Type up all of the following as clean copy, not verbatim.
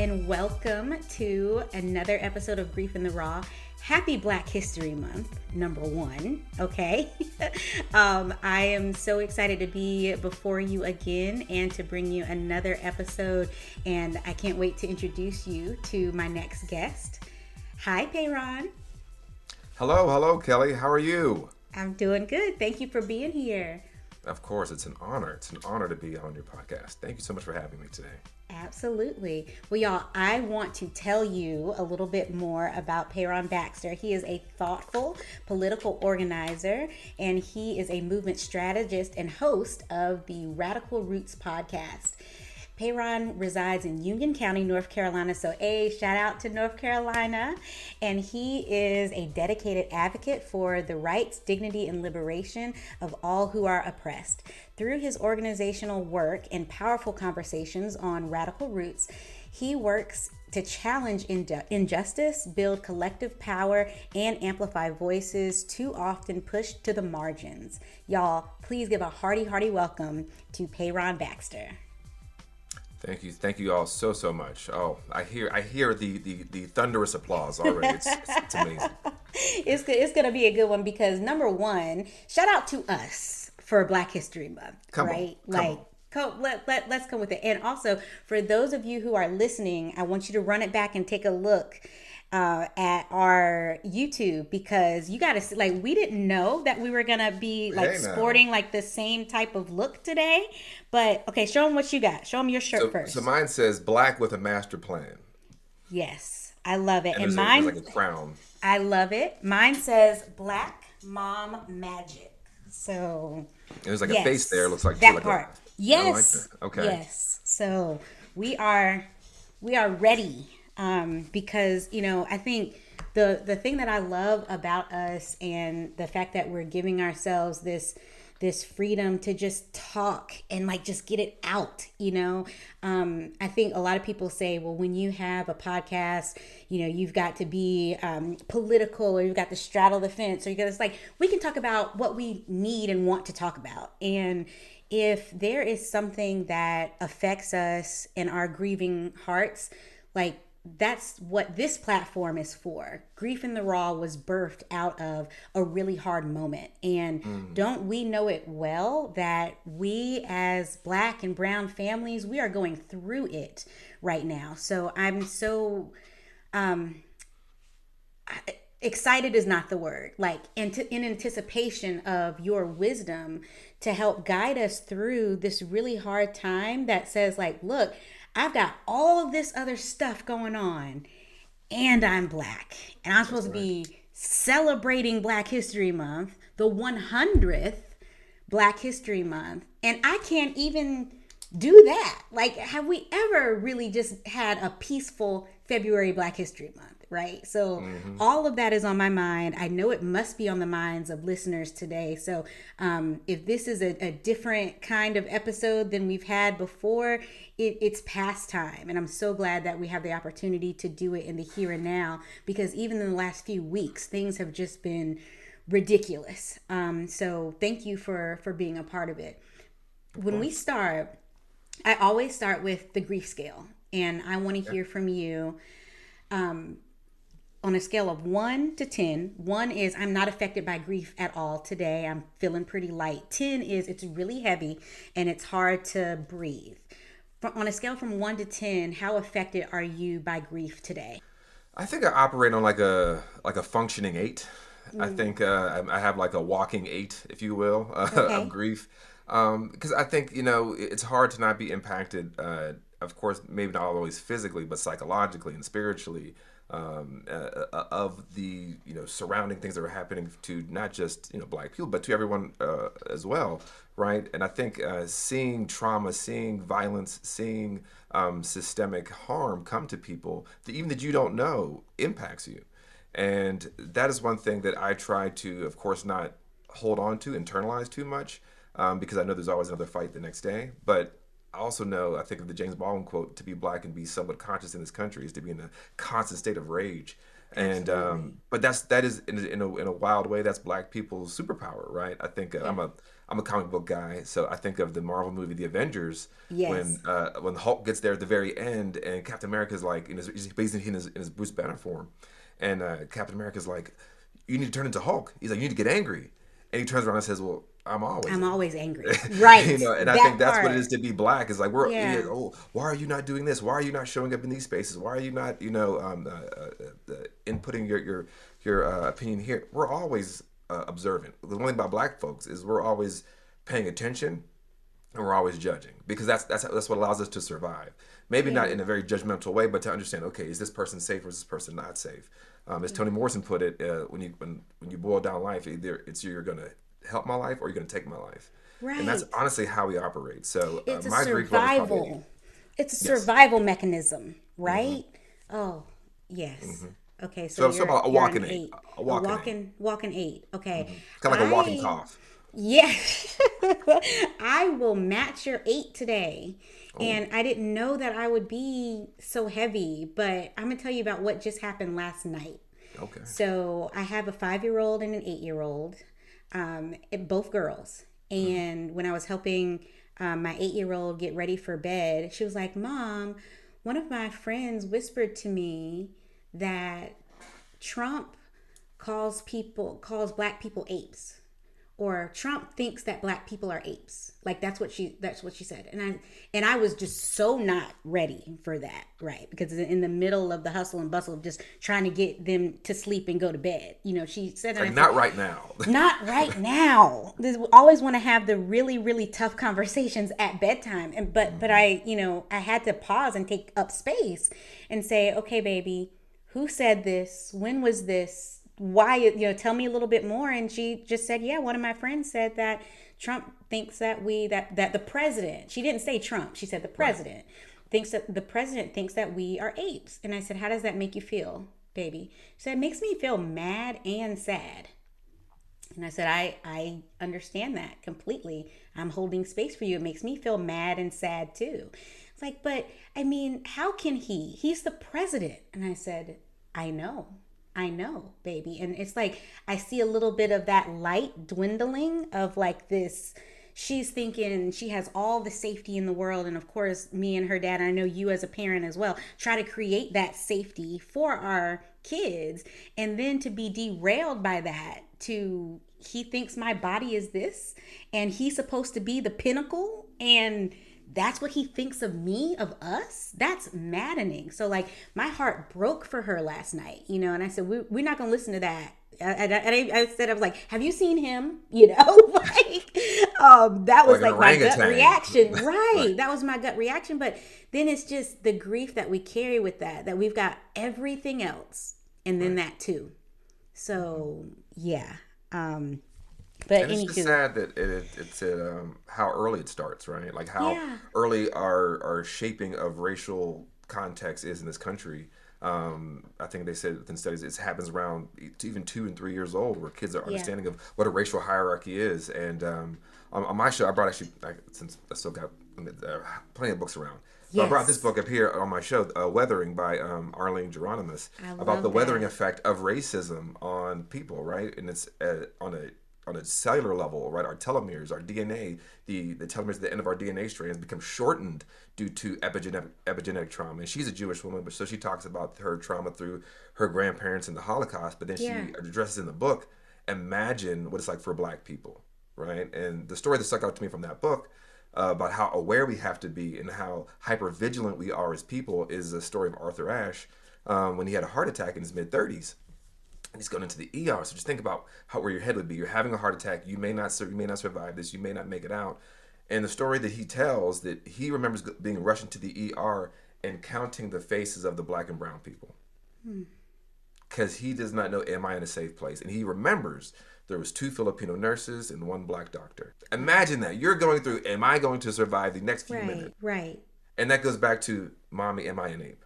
and welcome to another episode of Grief in the Raw. Happy Black History Month, number one, okay? I am so excited to be before you again and to bring you another episode, and I can't wait to introduce you to my next guest. Hi, Parron. Hello, Kelli. How are you? I'm doing good. Thank you for being here. Of course, it's an honor. It's an honor to be on your podcast. Thank you so much for having me today. Absolutely. Well, y'all, I want to tell you a little bit more about Parron Baxter. He is a thoughtful political organizer, and he is a movement strategist and host of the Radical Roots podcast. Parron resides in Union County, North Carolina, so shout out to North Carolina. And he is a dedicated advocate for the rights, dignity, and liberation of all who are oppressed. Through his organizational work and powerful conversations on Radical Roots, he works to challenge injustice, build collective power, and amplify voices too often pushed to the margins. Y'all, please give a hearty welcome to Parron Baxter. Thank you all so much. Oh, I hear the thunderous applause already. It's amazing. It's gonna be a good one because number one, shout out to us for Black History Month, right? Let's come with it. And also for those of you who are listening, I want you to run it back and take a look at our YouTube, because you got to see, like, we didn't know that we were gonna be like sporting like the same type of look today. But okay, show them what you got. Show them your shirt first. So mine says Black with a Master Plan. Yes, I love it. And mine, there's like a crown. I love it. Mine says Black Mom Magic. So there's like a face there. It looks like that part. Yes. I like that. Okay. Yes. So we are ready. Because, you know, I think the thing that I love about us and the fact that we're giving ourselves this freedom to just talk and like just get it out, you know. I think a lot of people say, well, when you have a podcast, you know, you've got to be political, or you've got to straddle the fence, or you got to, like, we can talk about what we need and want to talk about. And if there is something that affects us in our grieving hearts, like, that's what this platform is for. Grief in the Raw was birthed out of a really hard moment. And don't we know it well that we as Black and brown families, we are going through it right now. So I'm so excited is not the word, like in anticipation of your wisdom to help guide us through this really hard time that says, like, look, I've got all of this other stuff going on, and I'm Black, and I'm supposed to be celebrating Black History Month, the 100th Black History Month, and I can't even do that. Like, have we ever really just had a peaceful February Black History Month, right? So all of that is on my mind. I know it must be on the minds of listeners today. So if this is a different kind of episode than we've had before, it's past time. And I'm so glad that we have the opportunity to do it in the here and now, because even in the last few weeks, things have just been ridiculous. So thank you for being a part of it. When we start, I always start with the grief scale, and I want to hear from you on a scale of 1 to 10. 1 is I'm not affected by grief at all today. I'm feeling pretty light. 10 is it's really heavy and it's hard to breathe. On a scale from 1 to 10, how affected are you by grief today? I think I operate on like a functioning 8. I think I have like a walking 8, if you will, of grief. Because I think, you know, it's hard to not be impacted, of course, maybe not always physically, but psychologically and spiritually, of the, you know, surrounding things that are happening to not just, you know, Black people, but to everyone as well, right? And I think seeing trauma, seeing violence, seeing systemic harm come to people, even that you don't know, impacts you. And that is one thing that I try to, of course, not hold on to, internalize too much, because I know there's always another fight the next day. But I also know, I think of the James Baldwin quote, to be Black and be somewhat conscious in this country is to be in a constant state of rage. And Absolutely. but that is in a wild way, that's black people's superpower, right? I think Yeah. I'm a comic book guy, so I think of the Marvel movie The Avengers Yes. when Hulk gets there at the very end and Captain America's like he's basically in his Bruce Banner form, and Captain America's like, you need to turn into Hulk. He's like, you need to get angry, and he turns around and says, well, I'm always I'm angry. always angry. Right. And I think That that's what it is part. to be black. Is like Yeah. oh, why are you not doing this? Why are you not showing up in these spaces? Why are you not inputting your opinion here? We're always observant. The one thing about black folks is we're always paying attention and we're always judging because that's what allows us to survive. Maybe not Yeah. in a very judgmental way, but to understand, okay, is this person safe or is this person not safe? As Toni Morrison put it, when you boil down life, either it's you're going to help my life or you're going to take my life, and that's Right. honestly how we operate. So It's a my grief level is probably survival. It's a yes. survival mechanism, Hmm. right? Oh, yes. Hmm. Okay, so So about a you're an walking eight, eight. a A walking eight, walking eight. Okay. kind of like a walking I cough. Yes. I will match your 8 today. Oh, And I didn't know that I would be so heavy, but I'm going to tell you about what just happened last night. okay. So I have a 5-year old and an 8-year old, both girls. Hmm. And when I was helping my 8-year old get ready for bed, she was like, Mom, one of my friends whispered to me that Trump calls black people apes, or Trump thinks that black people are apes. Like that's what she said. And I was just so not ready for that, right? Because in the middle of the hustle and bustle of just trying to get them to sleep and go to bed, she said, and Like I said, not right now. not right now. We always want to have the really, really tough conversations at bedtime. And but I had to pause and take up space and say, okay, baby, who said this? When was this? Why, tell me a little bit more. And she just said, yeah, one of my friends said that Trump thinks that the president, she didn't say Trump, she said the Right. president thinks that we are apes. And I said, how does that make you feel, baby? She said, it makes me feel mad and sad. And I said, I understand that completely. I'm holding space for you. It makes me feel mad and sad too. It's like, but I mean, how can he? He's the president. And I said, I know. I know, baby. And it's like, I see a little bit of that light dwindling of like this. She's thinking she has all the safety in the world. And of course, me and her dad, and I know you as a parent as well, try to create that safety for our kids. And then to be derailed by that, to he thinks my body is this, and he's supposed to be the pinnacle, and that's what he thinks of me, of us. That's maddening. So like my heart broke for her last night, and I said, we're not gonna listen to that. I said, I was like, have you seen him? Like, that was Like an like my gut orangutan. reaction. Right. Right. That was my gut reaction. But then it's just the grief that we carry with that we've got everything else and then Right. that too. So yeah. But And it's just anywho, sad that it's how early it starts, right? Like how yeah. early our shaping of racial context is in this country. I think they said within studies it happens around even 2 and 3 years old, where kids are Yeah. understanding of what a racial hierarchy is. And on my show, I brought actually since I still got plenty of books around. So I brought this Yes. book up here on my show, Weathering by Arline Geronimus, I about the love weathering that. effect of racism on people, right? And it's on a cellular level, right? Our telomeres, our DNA, the telomeres at the end of our DNA strands become shortened due to epigenetic trauma. And she's a Jewish woman, but so she talks about her trauma through her grandparents and the Holocaust. But then she Yeah. addresses in the book, imagine what it's like for Black people, right? And the story that stuck out to me from that book about how aware we have to be and how hyper vigilant we are as people is the story of Arthur Ashe when he had a heart attack in his mid 30s and he's going into the ER. So just think about where your head would be. You're having a heart attack. You may not survive this. You may not make it out. And the story that he tells, that he remembers being rushed into the ER and counting the faces of the Black and brown people because he does not know, am I in a safe place? And he remembers there was 2 Filipino nurses and 1 Black doctor. Imagine that. You're going through, am I going to survive the next few Right. minutes? Right. And that goes back to, mommy, am I an ape?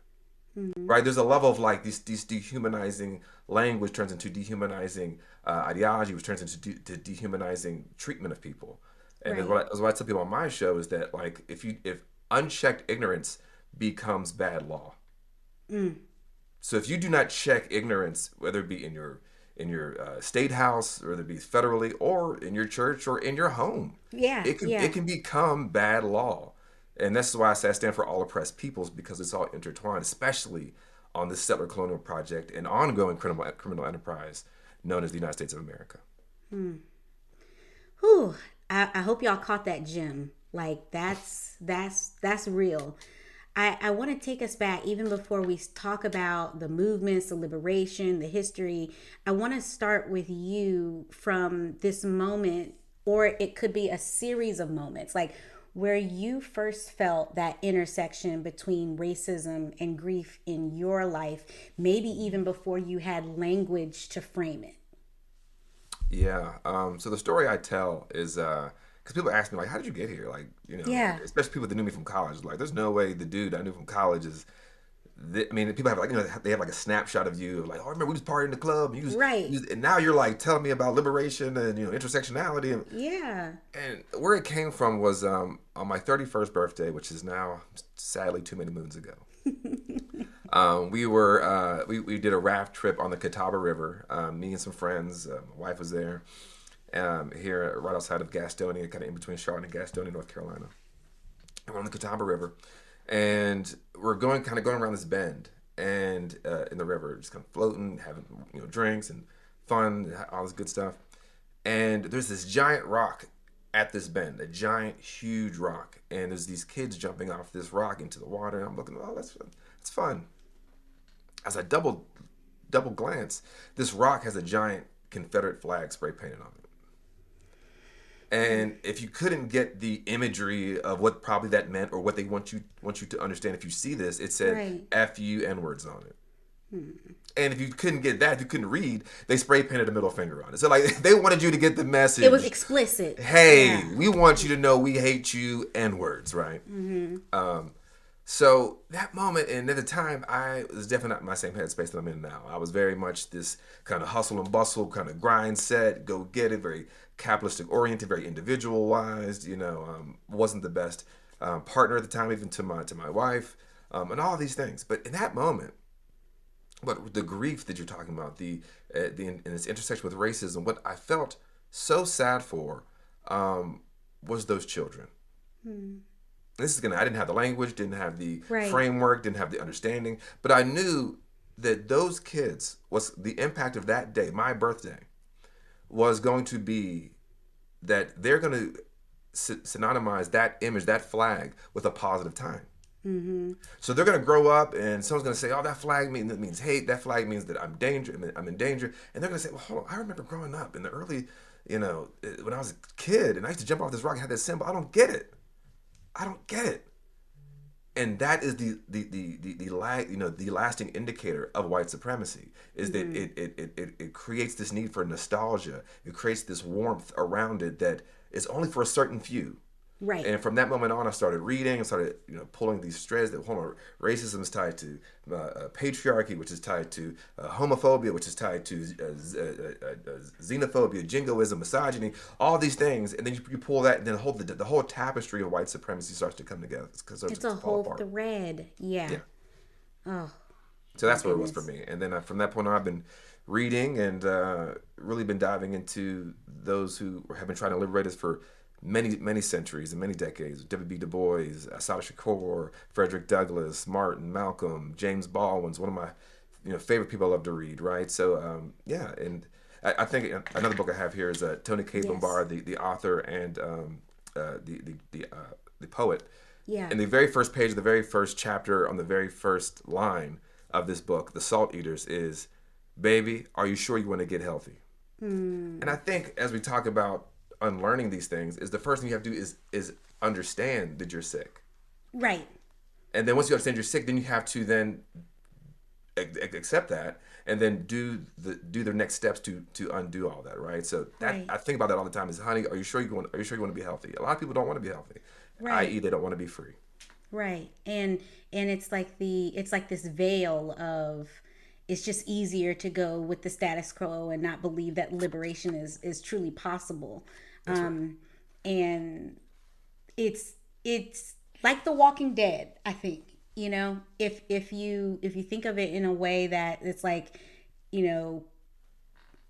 Mm-hmm. Right? There's a level of like these dehumanizing language turns into dehumanizing ideology, which turns into dehumanizing treatment of people. And then Right. what I tell people on my show is that like if unchecked ignorance becomes bad law. Mm. So if you do not check ignorance, whether it be in your state house, whether it be federally or in your church or in your home, Yeah, it yeah. can become bad law. And that's why I say I stand for all oppressed peoples, because it's all intertwined, especially on this settler colonial project and ongoing criminal enterprise known as the United States of America. Whew. I hope y'all caught that gem. Like that's real. I want to take us back even before we talk about the movements, the liberation, the history. I want to start with you from this moment, or it could be a series of moments, like where you first felt that intersection between racism and grief in your life, maybe even before you had language to frame it. Yeah. So the story I tell is because people ask me like, "How did you get here?" Like, Yeah. especially people that knew me from college. Like, there's no way the dude I knew from college is. I mean, people have like they have like a snapshot of you, like, "Oh, I remember we was partying in the club, and Right. and now you're like telling me about liberation and intersectionality Yeah. and where it came from was on my 31st birthday, which is now sadly too many moons ago. We did a raft trip on the Catawba River. Me and some friends. My wife was there. Here right outside of Gastonia, kind of in between Charlotte and Gastonia, North Carolina. And we're on the Catawba River, and we're going around this bend and in the river, just kind of floating, having drinks and fun, all this good stuff. And there's this giant rock at this bend, a giant, huge rock, and there's these kids jumping off this rock into the water. And I'm looking, oh, that's fun. It's fun. As I double glance, this rock has a giant Confederate flag spray painted on it. And if you couldn't get the imagery of what probably that meant or what they want you to understand, if you see this, it said Right. "F-U" N-words on it. And if you couldn't get that, if you couldn't read, they spray painted a middle finger on it. So like they wanted you to get the message. It was explicit. Hey, Yeah. we want you to know we hate you, N-words, right? So that moment, and at the time, I was definitely not in my same headspace that I'm in now. I was very much this kind of hustle and bustle, kind of grind set, go get it, very capitalistic oriented, very individualized. Wasn't the best partner at the time, even to my wife, and all these things. But in that moment, but the grief that you're talking about, in its intersection with racism, what I felt so sad for was those children. I didn't have the language, didn't have the Right. framework, didn't have the understanding, but I knew that those kids was the impact of that day, my birthday, was going to be that they're going to synonymize that image, that flag, with a positive time. So they're going to grow up, and someone's going to say, "Oh, that flag means hate. That flag means that I'm in danger." And they're going to say, "Well, hold on. I remember growing up in the early, when I was a kid, and I used to jump off this rock and had that symbol. I don't get it. I don't get it." And that is the lasting indicator of white supremacy is that it creates this need for nostalgia. It creates this warmth around it that is only for a certain few. Right. And from that moment on, I started reading and started pulling these threads that racism is tied to patriarchy, which is tied to homophobia, which is tied to xenophobia, jingoism, misogyny, all these things. And then you pull that, and then the whole tapestry of white supremacy starts to come together. It's a whole thread. Yeah. Yeah. Oh, So that's my what it was for goodness. me. And then from that point on, I've been reading and really been diving into those who have been trying to liberate us for many centuries and many decades. W.B. Du Bois, Assata Shakur, Frederick Douglass, Martin, Malcolm, James Baldwin's one of my favorite people I love to read. Right. So yeah, and I think another book I have here is Toni Cade Yes. Bambara, the author and the poet. Yeah. In the very first page of the very first chapter, on the very first line of this book, The Salt Eaters, is, "Baby, are you sure you want to get healthy?" And I think as we talk about unlearning these things, is the first thing you have to do is understand that you're sick. Right. And then once you understand you're sick, then you have to then accept that and then do the next steps to undo all that, right? So that Right. I think about that all the time is, honey, are you sure you want to be healthy? A lot of people don't want to be healthy. Right. I.e. they don't want to be free. Right. And it's like this veil of it's just easier to go with the status quo and not believe that liberation is truly possible. That's right. And it's like The Walking Dead, I think. You know, if you think of it in a way that it's like, you know,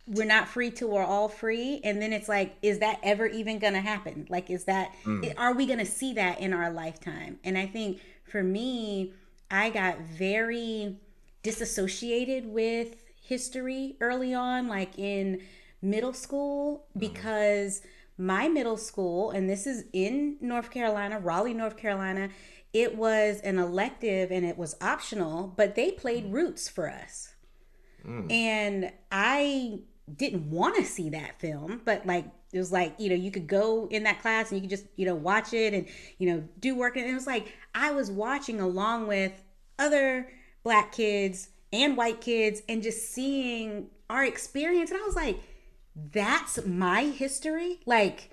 we're not free till we're all free, and then it's like, is that ever even gonna happen? Like, is that, are we gonna see that in our lifetime? And I think for me, I got very disassociated with history early on, like in middle school, because my middle school, and this is in North Carolina, Raleigh, North Carolina, it was an elective and it was optional, but they played roots for us. And I didn't want to see that film, but like, it was like, you know, you could go in that class and you could just, you know, watch it and, you know, do work. And it was like, I was watching along with other Black kids and white kids and just seeing our experience. And I was like, that's my history. Like,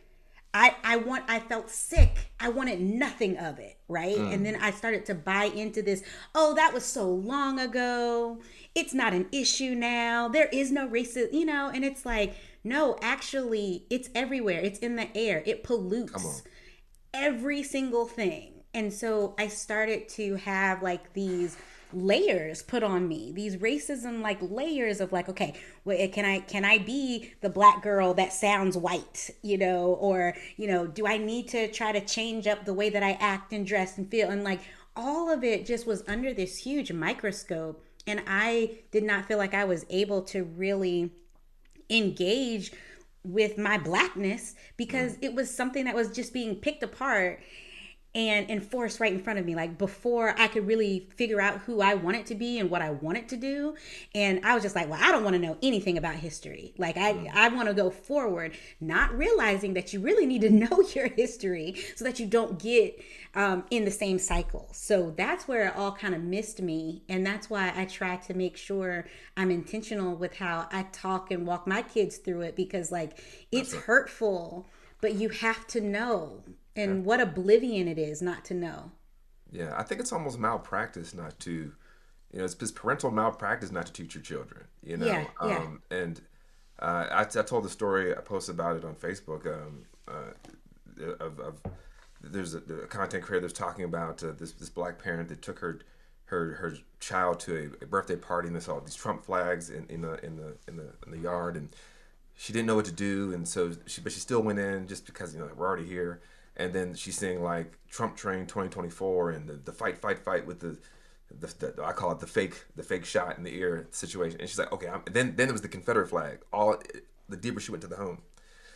I felt sick. I wanted nothing of it, right? And then I started to buy into this, oh, that was so long ago. It's not an issue now. There is no racism, you know, and it's like, no, actually, it's everywhere. It's in the air. It pollutes every single thing. And so I started to have like these layers put on me, these racism like layers of like, okay, well, can I be the Black girl that sounds white, you know, or, you know, do I need to try to change up the way that I act and dress and feel? And like, all of it just was under this huge microscope, and I did not feel like I was able to really engage with my Blackness because it was something that was just being picked apart and enforced right in front of me, like before I could really figure out who I wanted to be and what I wanted to do. And I was just like, well, I don't want to know anything about history. Like I want to go forward, not realizing that you really need to know your history so that you don't get in the same cycle. So that's where it all kind of missed me. And that's why I try to make sure I'm intentional with how I talk and walk my kids through it, because like it's hurtful, but you have to know. And what oblivion it is not to know. Yeah, I think it's almost malpractice not to, you know, it's parental malpractice not to teach your children, you know. And I told the story, I posted about it on Facebook, of there's a content creator that's talking about this Black parent that took her child to a birthday party, and they saw these Trump flags in the yard, and she didn't know what to do, and so she still went in just because, you know, we're already here. And then she's saying like Trump train 2024 and the fight with the I call it the fake shot in the ear situation. And she's like, okay, then it was the Confederate flag. All the deeper she went to the home.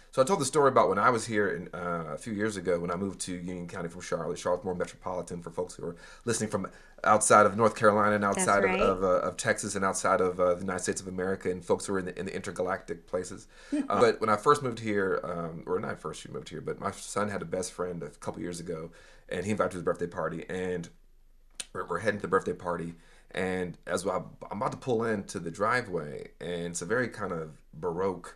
So I told the story about when I was here a few years ago when I moved to Union County from Charlotte. Charlotte's more metropolitan for folks who are listening from outside of North Carolina and outside of Texas and outside of the United States of America, and folks who are in the intergalactic places. But when I first moved here, or not first she moved here, but my son had a best friend a couple years ago, and he invited to his birthday party, and we're heading to the birthday party. And as well, I'm about to pull into the driveway, and it's a very kind of Baroque,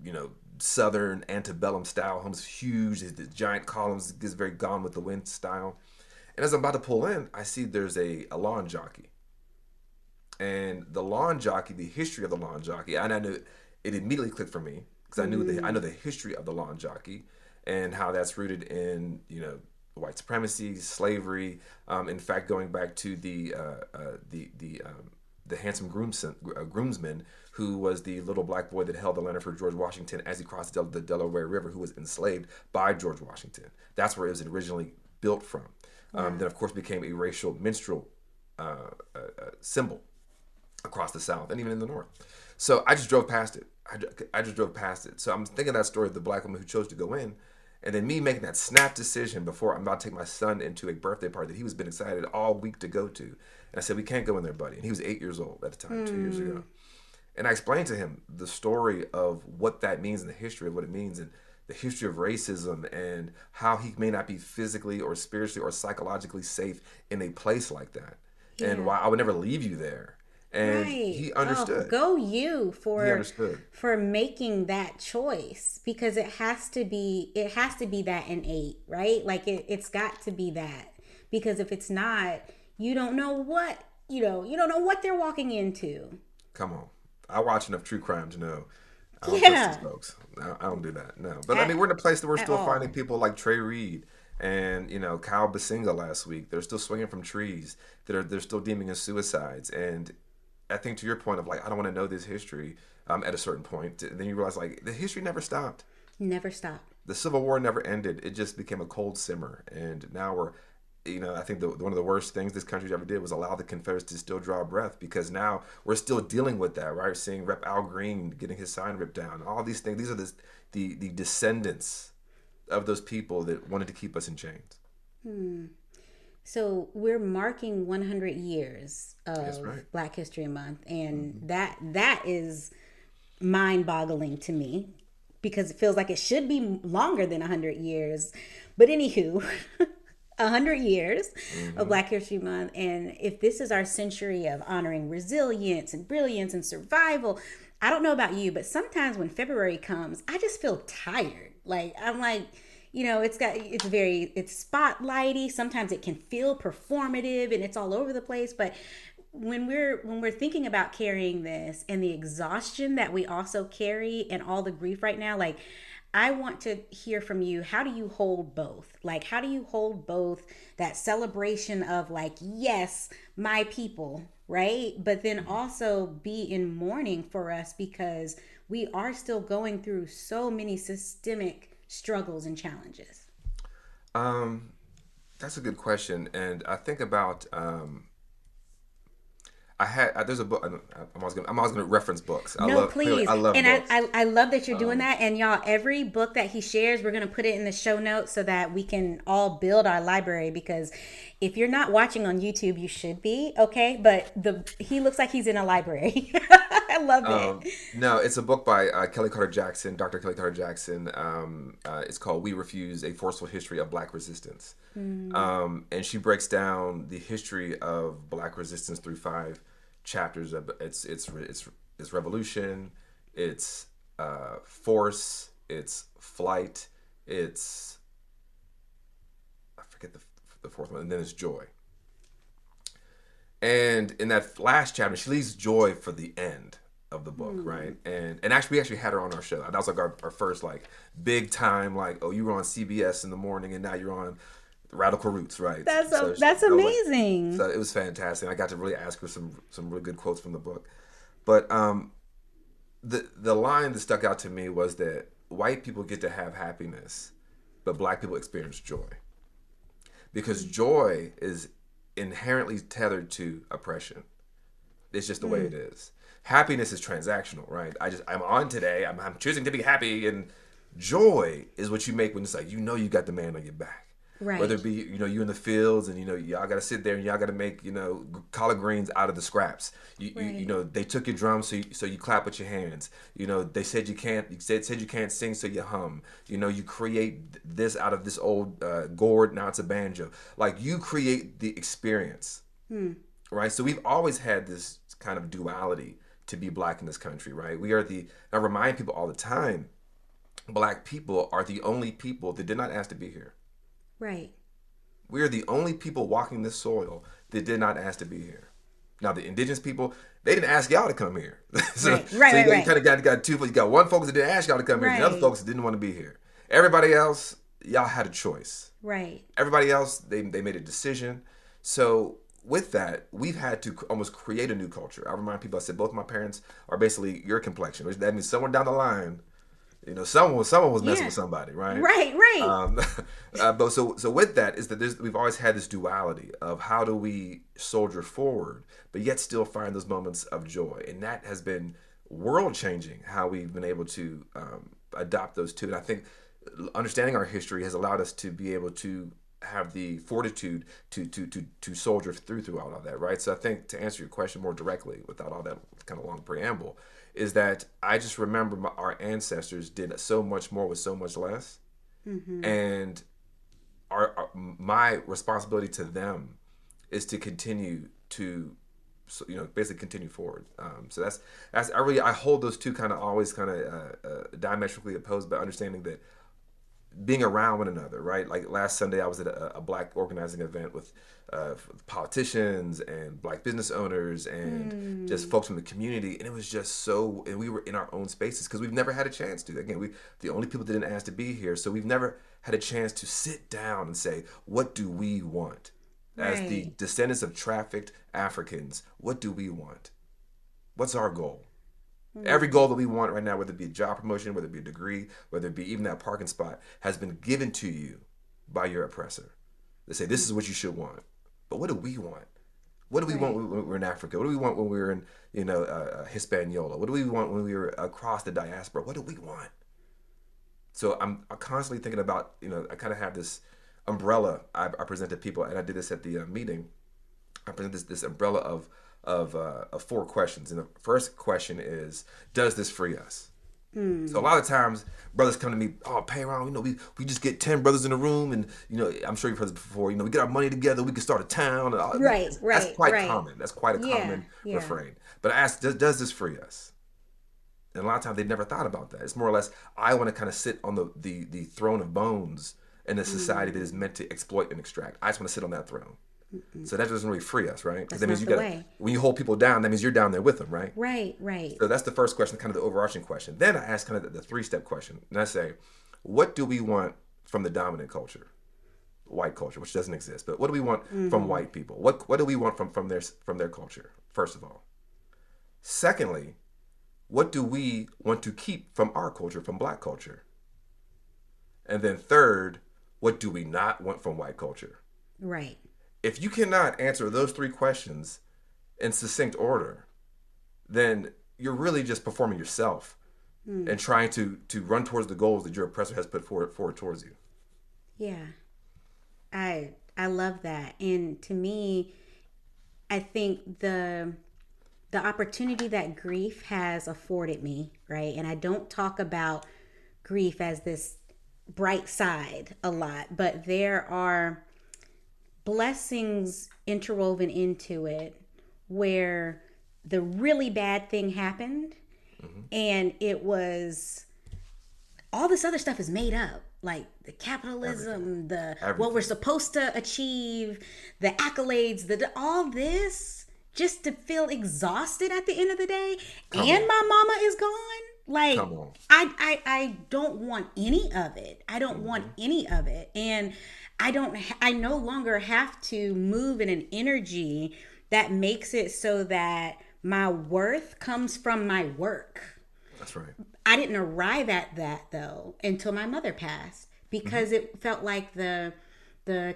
you know, Southern antebellum style homes, huge, the giant columns, this very Gone with the Wind style. And as I'm about to pull in, I see there's a lawn jockey. And the lawn jockey, the history of the lawn jockey, and I knew it immediately clicked for me because I know the history of the lawn jockey and how that's rooted in, you know, white supremacy, slavery. In fact, going back to the handsome groomsman who was the little Black boy that held the lantern for George Washington as he crossed the Delaware River, who was enslaved by George Washington. That's where it was originally built from. Then, of course, became a racial minstrel symbol across the South and even in the North. So I just drove past it. I just drove past it. So I'm thinking that story of the Black woman who chose to go in, and then me making that snap decision before I'm about to take my son into a birthday party that he was been excited all week to go to. And I said, we can't go in there, buddy. And he was 8 years old at the time, 2 years ago. And I explained to him the story of what that means and the history of what it means and the history of racism and how he may not be physically or spiritually or psychologically safe in a place like that. Yeah. And why I would never leave you there. And he understood. Go you for making that choice, because it has to be that innate, right? Like it's got to be that, because if it's not, you don't know what they're walking into. Come on. I watch enough true crime to know I don't trust these folks. I don't do that. No. But I mean, we're in a place that we're still finding people like Trey Reed And Kyle Basinga last week, they're still swinging from trees. They're still deeming as suicides. And I think to your point of like, I don't want to know this history at a certain point. And then you realize like the history never stopped. Never stopped. The Civil War never ended. It just became a cold simmer. And now we're, I think one of the worst things this country ever did was allow the Confederates to still draw breath, because now we're still dealing with that, right? Seeing Rep. Al Green getting his sign ripped down. All these things. These are the descendants of those people that wanted to keep us in chains. So we're marking 100 years That's of right. Black History Month, and that is mind-boggling to me, because it feels like it should be longer than 100 years. But anywho, 100 years of Black History Month, and if this is our century of honoring resilience and brilliance and survival, I don't know about you, but sometimes when February comes, I just feel tired. Like I'm like, it's spotlighty. Sometimes it can feel performative and it's all over the place. But when we're thinking about carrying this and the exhaustion that we also carry and all the grief right now, like I want to hear from you. How do you hold both? Like, how do you hold both that celebration of like, yes, my people, right? But then also be in mourning for us, because we are still going through so many systemic struggles and challenges. That's a good question, and I think about there's a book. I'm always gonna reference books. No, please. I love And books. I love that you're doing that. And y'all, every book that he shares, we're going to put it in the show notes so that we can all build our library. Because if you're not watching on YouTube, you should be, okay? But he looks like he's in a library. I love it. No, it's a book by Kelly Carter Jackson, Dr. Kelly Carter Jackson. It's called "We Refuse: A Forceful History of Black Resistance," and she breaks down the history of Black resistance through 5 chapters. Of it's revolution, it's force, it's flight, it's I forget the fourth one, and then it's joy. And in that last chapter, she leaves joy for the end of the book, right? And actually, we actually had her on our show. That was like our first like big time, like, oh, you were on CBS in the morning, and now you're on Radical Roots, right? That's amazing. So it was fantastic. I got to really ask her some really good quotes from the book. But the line that stuck out to me was that white people get to have happiness, but Black people experience joy, because joy is inherently tethered to oppression. It's just the way it is. Happiness is transactional, right? I'm on today. I'm choosing to be happy, and joy is what you make when it's like you got the man on your back. Right. Whether it be you in the fields and y'all got to sit there and y'all got to make collard greens out of the scraps. They took your drums, so you clap with your hands. They said you can't. You said you can't sing, so you hum. You create this out of this old gourd. Now it's a banjo. Like, you create the experience, right? So we've always had this kind of duality to be Black in this country, right? I remind people all the time, Black people are the only people that did not ask to be here. Right. We are the only people walking this soil that did not ask to be here. Now, the indigenous people, they didn't ask y'all to come here. So you kind of got two. You got one folks that didn't ask y'all to come here, and the other folks that didn't want to be here. Everybody else, y'all had a choice. Right. Everybody else, they made a decision. So with that, we've had to almost create a new culture. I remind people, I said both my parents are basically your complexion, which that means somewhere down the line, someone was messing with somebody, right? Right. But so with that is that we've always had this duality of how do we soldier forward, but yet still find those moments of joy, and that has been world changing. How we've been able to adopt those two, and I think understanding our history has allowed us to be able to have the fortitude to soldier through all of that, right? So I think, to answer your question more directly without all that kind of long preamble, is that I just remember our ancestors did so much more with so much less, and my responsibility to them is to continue to, basically continue forward. So that's I hold those two kind of always kind of diametrically opposed, but understanding that being around one another, right? Like last Sunday, I was at a Black organizing event with politicians and Black business owners and just folks from the community, and it was just so. And we were in our own spaces because we've never had a chance to. Again, we the only people that didn't ask to be here, so we've never had a chance to sit down and say, what do we want? As the descendants of trafficked Africans, what do we want? What's our goal? Every goal that we want right now, whether it be a job promotion, whether it be a degree, whether it be even that parking spot, has been given to you by your oppressor. They say, this is what you should want. But what do we want? What do we want when we're in Africa? What do we want when we're in, Hispaniola? What do we want when we were across the diaspora? What do we want? So I'm constantly thinking about, I kind of have this umbrella I present to people, and I did this at the meeting. I present this umbrella of 4 questions, and the first question is, does this free us? So a lot of times brothers come to me, oh, Parron, we just get 10 brothers in a room, and I'm sure you've heard this before, we get our money together, we can start a town. That's quite common. That's quite a common refrain. But I ask, does this free us? And a lot of times they've never thought about that. It's more or less, I want to kind of sit on the throne of bones in a society that is meant to exploit and extract. I just want to sit on that throne. So that doesn't really free us, right? Because that means when you hold people down, that means you're down there with them, right? Right. So that's the first question, kind of the overarching question. Then I ask kind of the 3-step question, and I say, what do we want from the dominant culture, white culture, which doesn't exist? But what do we want from white people? What do we want from their culture? First of all. Secondly, what do we want to keep from our culture, from Black culture? And then third, what do we not want from white culture? Right. If you cannot answer those 3 questions in succinct order, then you're really just performing yourself and trying to run towards the goals that your oppressor has put forward towards you. Yeah. I love that. And to me, I think the opportunity that grief has afforded me, right? And I don't talk about grief as this bright side a lot, but there are blessings interwoven into it where the really bad thing happened and it was all this other stuff is made up, like the capitalism, Everything. What we're supposed to achieve, the accolades, all this just to feel exhausted at the end of the day. My mama is gone. Like, I don't want any of it. I don't want any of it. And I no longer have to move in an energy that makes it so that my worth comes from my work. That's right. I didn't arrive at that though until my mother passed, because it felt like the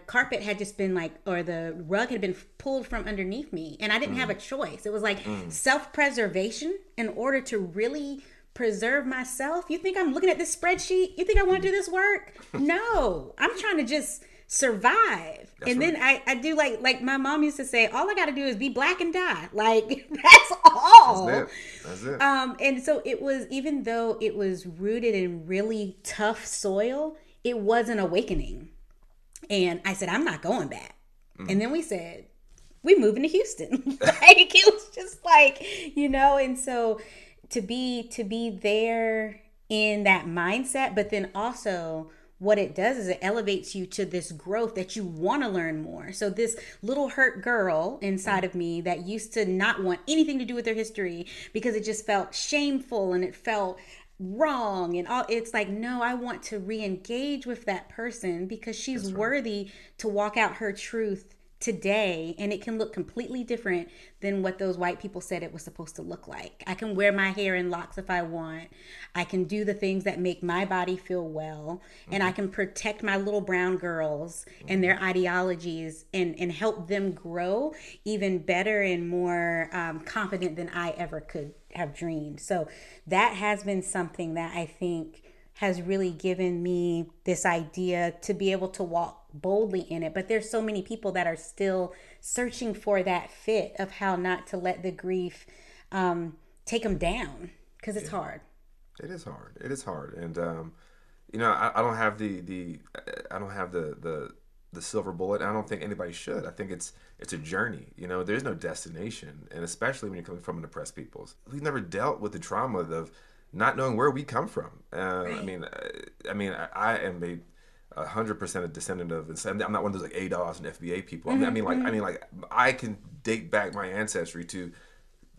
carpet had just been or the rug had been pulled from underneath me, and I didn't have a choice. It was like self-preservation in order to really preserve myself. You think I'm looking at this spreadsheet? You think I want to do this work? No, I'm trying to just survive. That's and right. Then I do like my mom used to say, all I got to do is be Black and die. Like, that's all. That's it. And so it was, even though it was rooted in really tough soil, it was an awakening. And I said, I'm not going back. And then we said, we moving to Houston. Like, it was just like, and so to be there in that mindset, but then also what it does is it elevates you to this growth that you want to learn more. So this little hurt girl inside of me that used to not want anything to do with their history because it just felt shameful and it felt wrong and all, it's like, no, I want to re-engage with that person because she's worthy to walk out her truth today, and it can look completely different than what those white people said it was supposed to look like. I can wear my hair in locks if I want. I can do the things that make my body feel well, and I can protect my little brown girls and their ideologies and help them grow even better and more confident than I ever could have dreamed. So that has been something that I think has really given me this idea to be able to walk boldly in it. But there's so many people that are still searching for that fit of how not to let the grief take them down, because it's hard. It is hard. And I don't have the silver bullet. I don't think anybody should. I think it's a journey. There's no destination, and especially when you're coming from an oppressed peoples. We've never dealt with the trauma of not knowing where we come from. Right. I am a 100% a descendant of. I'm not one of those like ADOS and FBA people. I can date back my ancestry to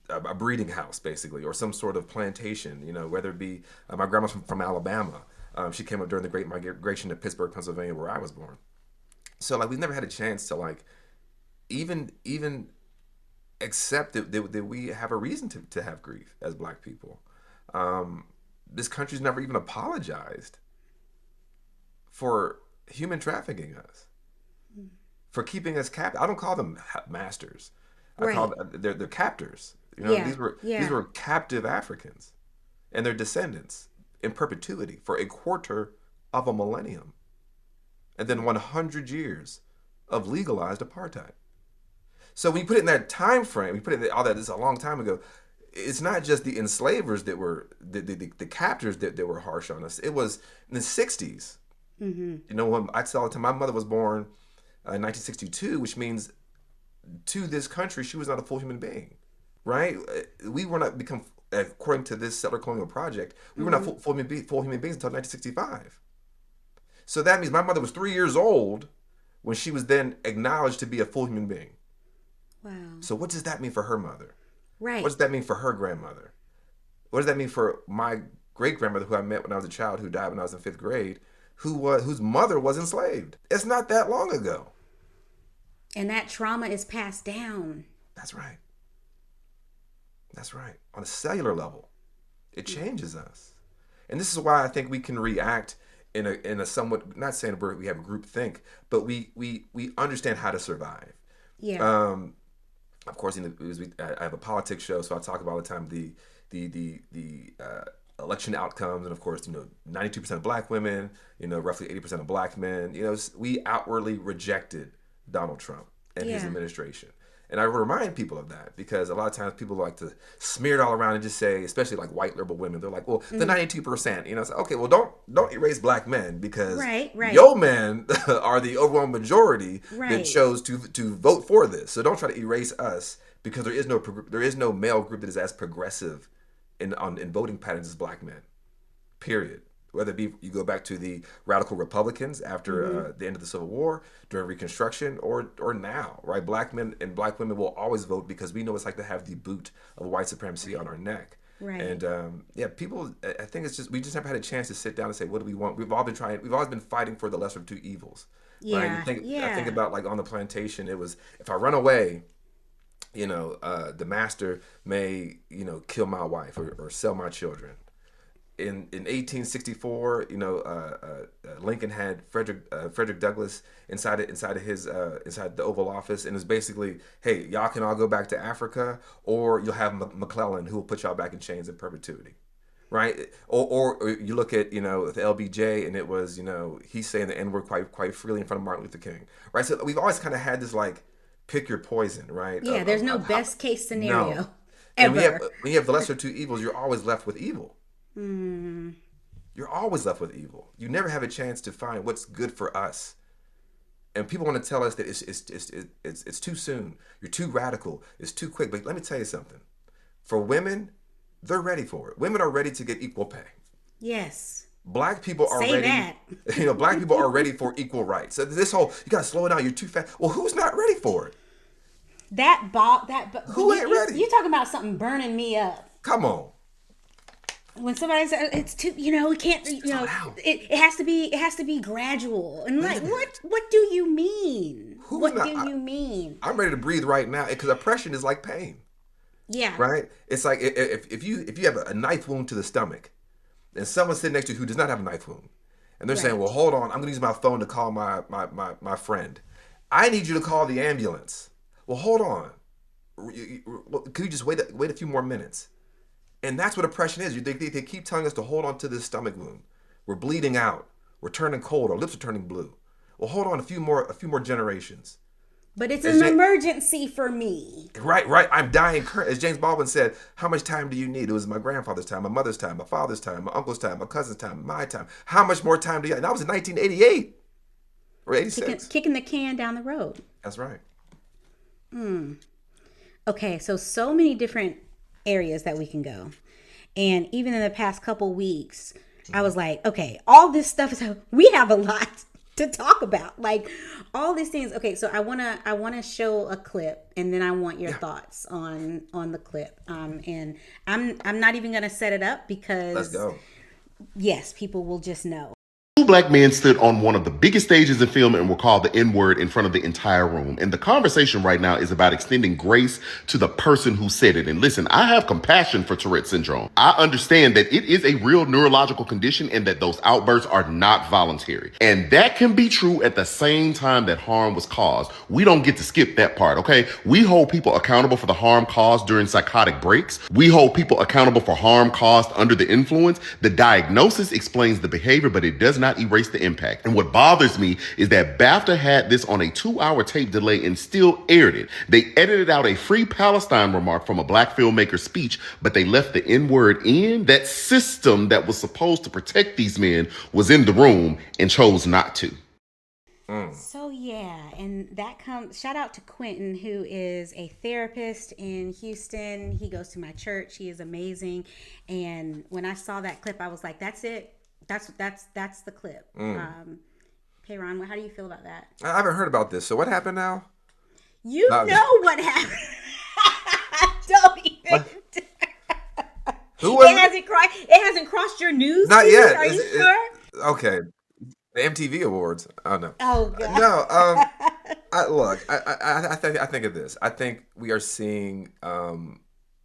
a breeding house, basically, or some sort of plantation. Whether it be my grandma's from Alabama. She came up during the Great Migration to Pittsburgh, Pennsylvania, where I was born. So like we've never had a chance to like even accept that we have a reason to have grief as Black people. This country's never even apologized for human trafficking us, for keeping us captive. I don't call them masters. I call Right. them, they're captors. Yeah. These were Yeah. captive Africans and their descendants in perpetuity for a quarter of a millennium, and then 100 years of legalized apartheid. So when you put it in that time frame, we put it all that this is a long time ago. It's not just the enslavers that were the captors that were harsh on us. It was in the '60s. When I tell all the time, my mother was born in 1962, which means to this country she was not a full human being, right? We were not become according to this settler colonial project. We were not full human beings until 1965. So that means my mother was 3 years old when she was then acknowledged to be a full human being. Wow. So what does that mean for her mother? What Right. does that mean for her grandmother? What does that mean for my great grandmother, who I met when I was a child, who died when I was in fifth grade, whose mother was enslaved? It's not that long ago. And that trauma is passed down. That's right. That's right. On a cellular level, it changes us, and this is why I think we can react in a somewhat, not saying we have group think, but we understand how to survive. Yeah. Of course, I have a politics show, so I talk about all the time the election outcomes, and of course, 92% of Black women, roughly 80% of Black men. We outwardly rejected Donald Trump and his Yeah. administration, and I remind people of that because a lot of times people like to smear it all around and just say, especially like white liberal women, they're like, well, the 92%. It's like, okay, well, don't erase Black men because Right. Right. your men are the overwhelming majority that Right. chose to vote for this. So don't try to erase us because there is no male group that is as progressive in voting patterns as Black men. Period. Whether it be you go back to the radical Republicans after the end of the Civil War, during Reconstruction, or now, right? Black men and Black women will always vote because we know it's like to have the boot of white supremacy on our neck. Right. And people. I think it's just we just haven't had a chance to sit down and say, what do we want? We've always been fighting for the lesser of two evils. Right? Yeah. I think Yeah. about like on the plantation. It was if I run away, the master may kill my wife or sell my children. In 1864, Lincoln had Frederick Douglass inside the Oval Office, and it's basically, hey, y'all can all go back to Africa, or you'll have McClellan who will put y'all back in chains in perpetuity, right? Or you look at the LBJ, and it was he's saying the N word quite freely in front of Martin Luther King, right? So we've always kind of had this like pick your poison, right? Yeah. There's no How, best case no, scenario and ever. when you have the lesser of two evils, you're always left with evil. You're always left with evil. You never have a chance to find what's good for us. And people want to tell us that it's too soon. You're too radical. It's too quick. But let me tell you something. For women, they're ready for it. Women are ready to get equal pay. Yes. Black people are Say ready. that. Black people are ready for equal rights. So this whole you gotta slow it down. You're too fast. Well, who's not ready for it? Who ain't ready? You talking about something burning me up. Come on. When somebody says it's too, we can't, Slow down. it has to be gradual. And like, what do you mean? Who's What not- do you mean? I'm ready to breathe right now because oppression is like pain. Yeah. Right? It's like if you have a knife wound to the stomach, and someone sitting next to you who does not have a knife wound, and they're saying, Right. "Well, hold on, I'm gonna use my phone to call my friend. I need you to call the ambulance." Well, hold on. Could you just wait a few more minutes? And that's what oppression is. They keep telling us to hold on to this stomach wound. We're bleeding out. We're turning cold. Our lips are turning blue. Well, hold on a few more generations. But it's As an emergency for me. Right. I'm dying. As James Baldwin said, how much time do you need? It was my grandfather's time, my mother's time, my father's time, my uncle's time, my cousin's time, my time. How much more time do you have? And that was in 1988 or 86. Kicking the can down the road. That's right. Okay, so many different areas that we can go. And even in the past couple weeks, I was like, okay, all this stuff is, we have a lot to talk about, like all these things. Okay, so I wanna show a clip, and then I want your thoughts on the clip. And I'm not even gonna set it up because Let's go. Yes, people will just know. Two black men stood on one of the biggest stages in film and were called the N-word in front of the entire room. And the conversation right now is about extending grace to the person who said it. And listen, I have compassion for Tourette syndrome. I understand that it is a real neurological condition and that those outbursts are not voluntary. And that can be true at the same time that harm was caused. We don't get to skip that part, okay? We hold people accountable for the harm caused during psychotic breaks. We hold people accountable for harm caused under the influence. The diagnosis explains the behavior, but it does not erase the impact. And what bothers me is that BAFTA had this on a 2-hour tape delay and still aired it. They edited out a free Palestine remark from a black filmmaker's speech, but they left the N-word in. That system that was supposed to protect these men was in the room and chose not to. So yeah, and that comes, shout out to Quentin, who is a therapist in Houston. He goes to my church. He is amazing. And when I saw that clip, I was like, that's it. That's the clip. Parron, how do you feel about that? I haven't heard about this. So what happened now? You know what happened. Don't even. Who was it hasn't crossed your news Not feed? yet. Are you sure? Okay. The MTV Awards. Oh no. Oh God. No. I think of this. I think we are seeing.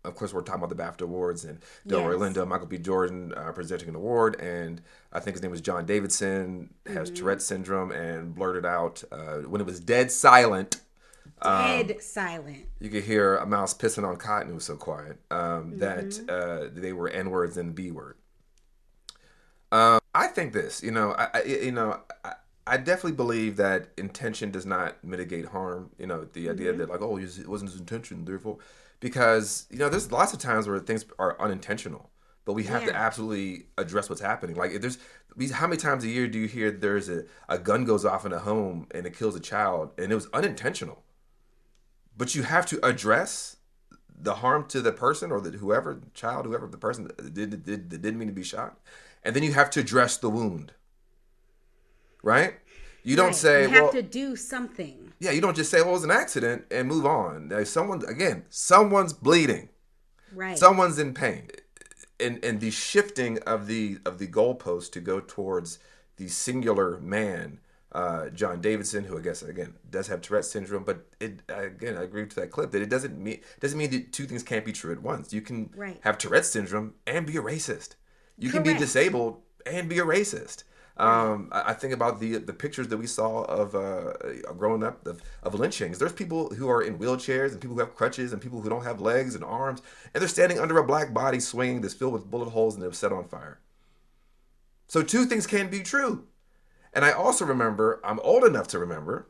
Of course, we're talking about the BAFTA Awards and Delroy Lindo, Michael B. Jordan presenting an award, and I think his name was John Davidson, has Tourette syndrome, and blurted out when it was dead silent. Dead silent. You could hear a mouse pissing on cotton. It was so quiet that they were N words and B word. I think this. I definitely believe that intention does not mitigate harm. The idea that like, oh, it wasn't his intention, therefore. Because, there's lots of times where things are unintentional, but we have to absolutely address what's happening. Like, how many times a year do you hear there's a gun goes off in a home and it kills a child and it was unintentional? But you have to address the harm to the person or whoever the person didn't mean to be shot. And then you have to address the wound. Right? You don't say, you have to do something. Yeah, you don't just say, well, it was an accident and move on. Someone's bleeding. Right. Someone's in pain. And the shifting of the goalpost to go towards the singular man, John Davidson, who I guess, again, does have Tourette syndrome, but I agree with that clip that it doesn't mean that two things can't be true at once. You can have Tourette syndrome and be a racist. You can be disabled and be a racist. I think about the pictures that we saw of growing up of lynchings. There's people who are in wheelchairs and people who have crutches and people who don't have legs and arms, and they're standing under a black body swinging that's filled with bullet holes and they're set on fire. So two things can be true. And I also remember, I'm old enough to remember,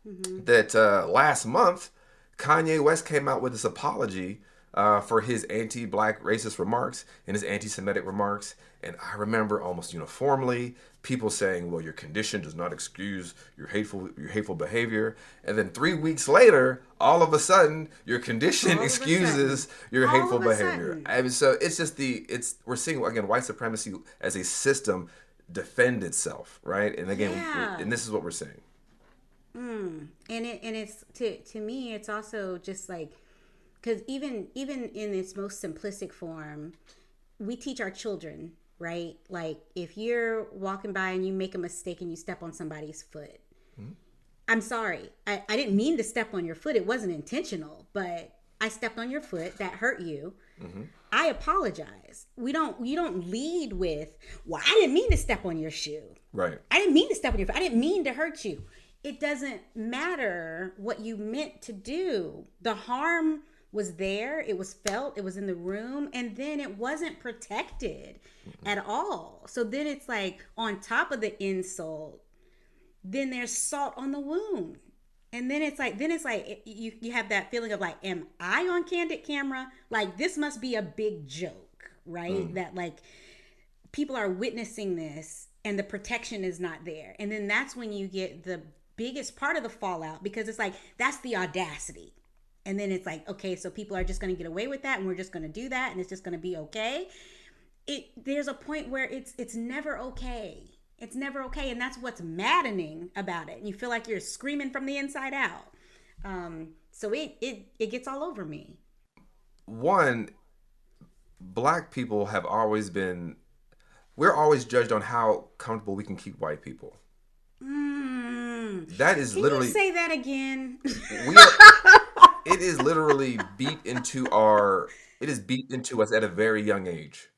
that last month, Kanye West came out with this apology for his anti-black racist remarks and his anti-Semitic remarks. And I remember almost uniformly people saying, well, your condition does not excuse your hateful behavior. And then 3 weeks later, all of a sudden, your condition excuses your hateful behavior. I mean, so it's just we're seeing, again, white supremacy as a system defend itself, right? And again, and this is what we're saying. And it's, to me, it's also just like, because even in its most simplistic form, we teach our children, right? Like if you're walking by and you make a mistake and you step on somebody's foot, I'm sorry. I didn't mean to step on your foot. It wasn't intentional, but I stepped on your foot. That hurt you. I apologize. You don't lead with, well, I didn't mean to step on your shoe. Right. I didn't mean to step on your foot. I didn't mean to hurt you. It doesn't matter what you meant to do. The harm was there, it was felt, it was in the room, and then it wasn't protected at all. So then it's like, on top of the insult, then there's salt on the wound. And then it's like you have that feeling of like, am I on candid camera? Like, this must be a big joke, right? That like people are witnessing this and the protection is not there. And then that's when you get the biggest part of the fallout, because it's like, that's the audacity. And then it's like, okay, so people are just going to get away with that, and we're just going to do that, and it's just going to be okay. There's a point where it's never okay. It's never okay, and that's what's maddening about it. You feel like you're screaming from the inside out. So it gets all over me. One, black people have always been, we're always judged on how comfortable we can keep white people. That is Can literally. You say that again? It is literally beat into us at a very young age.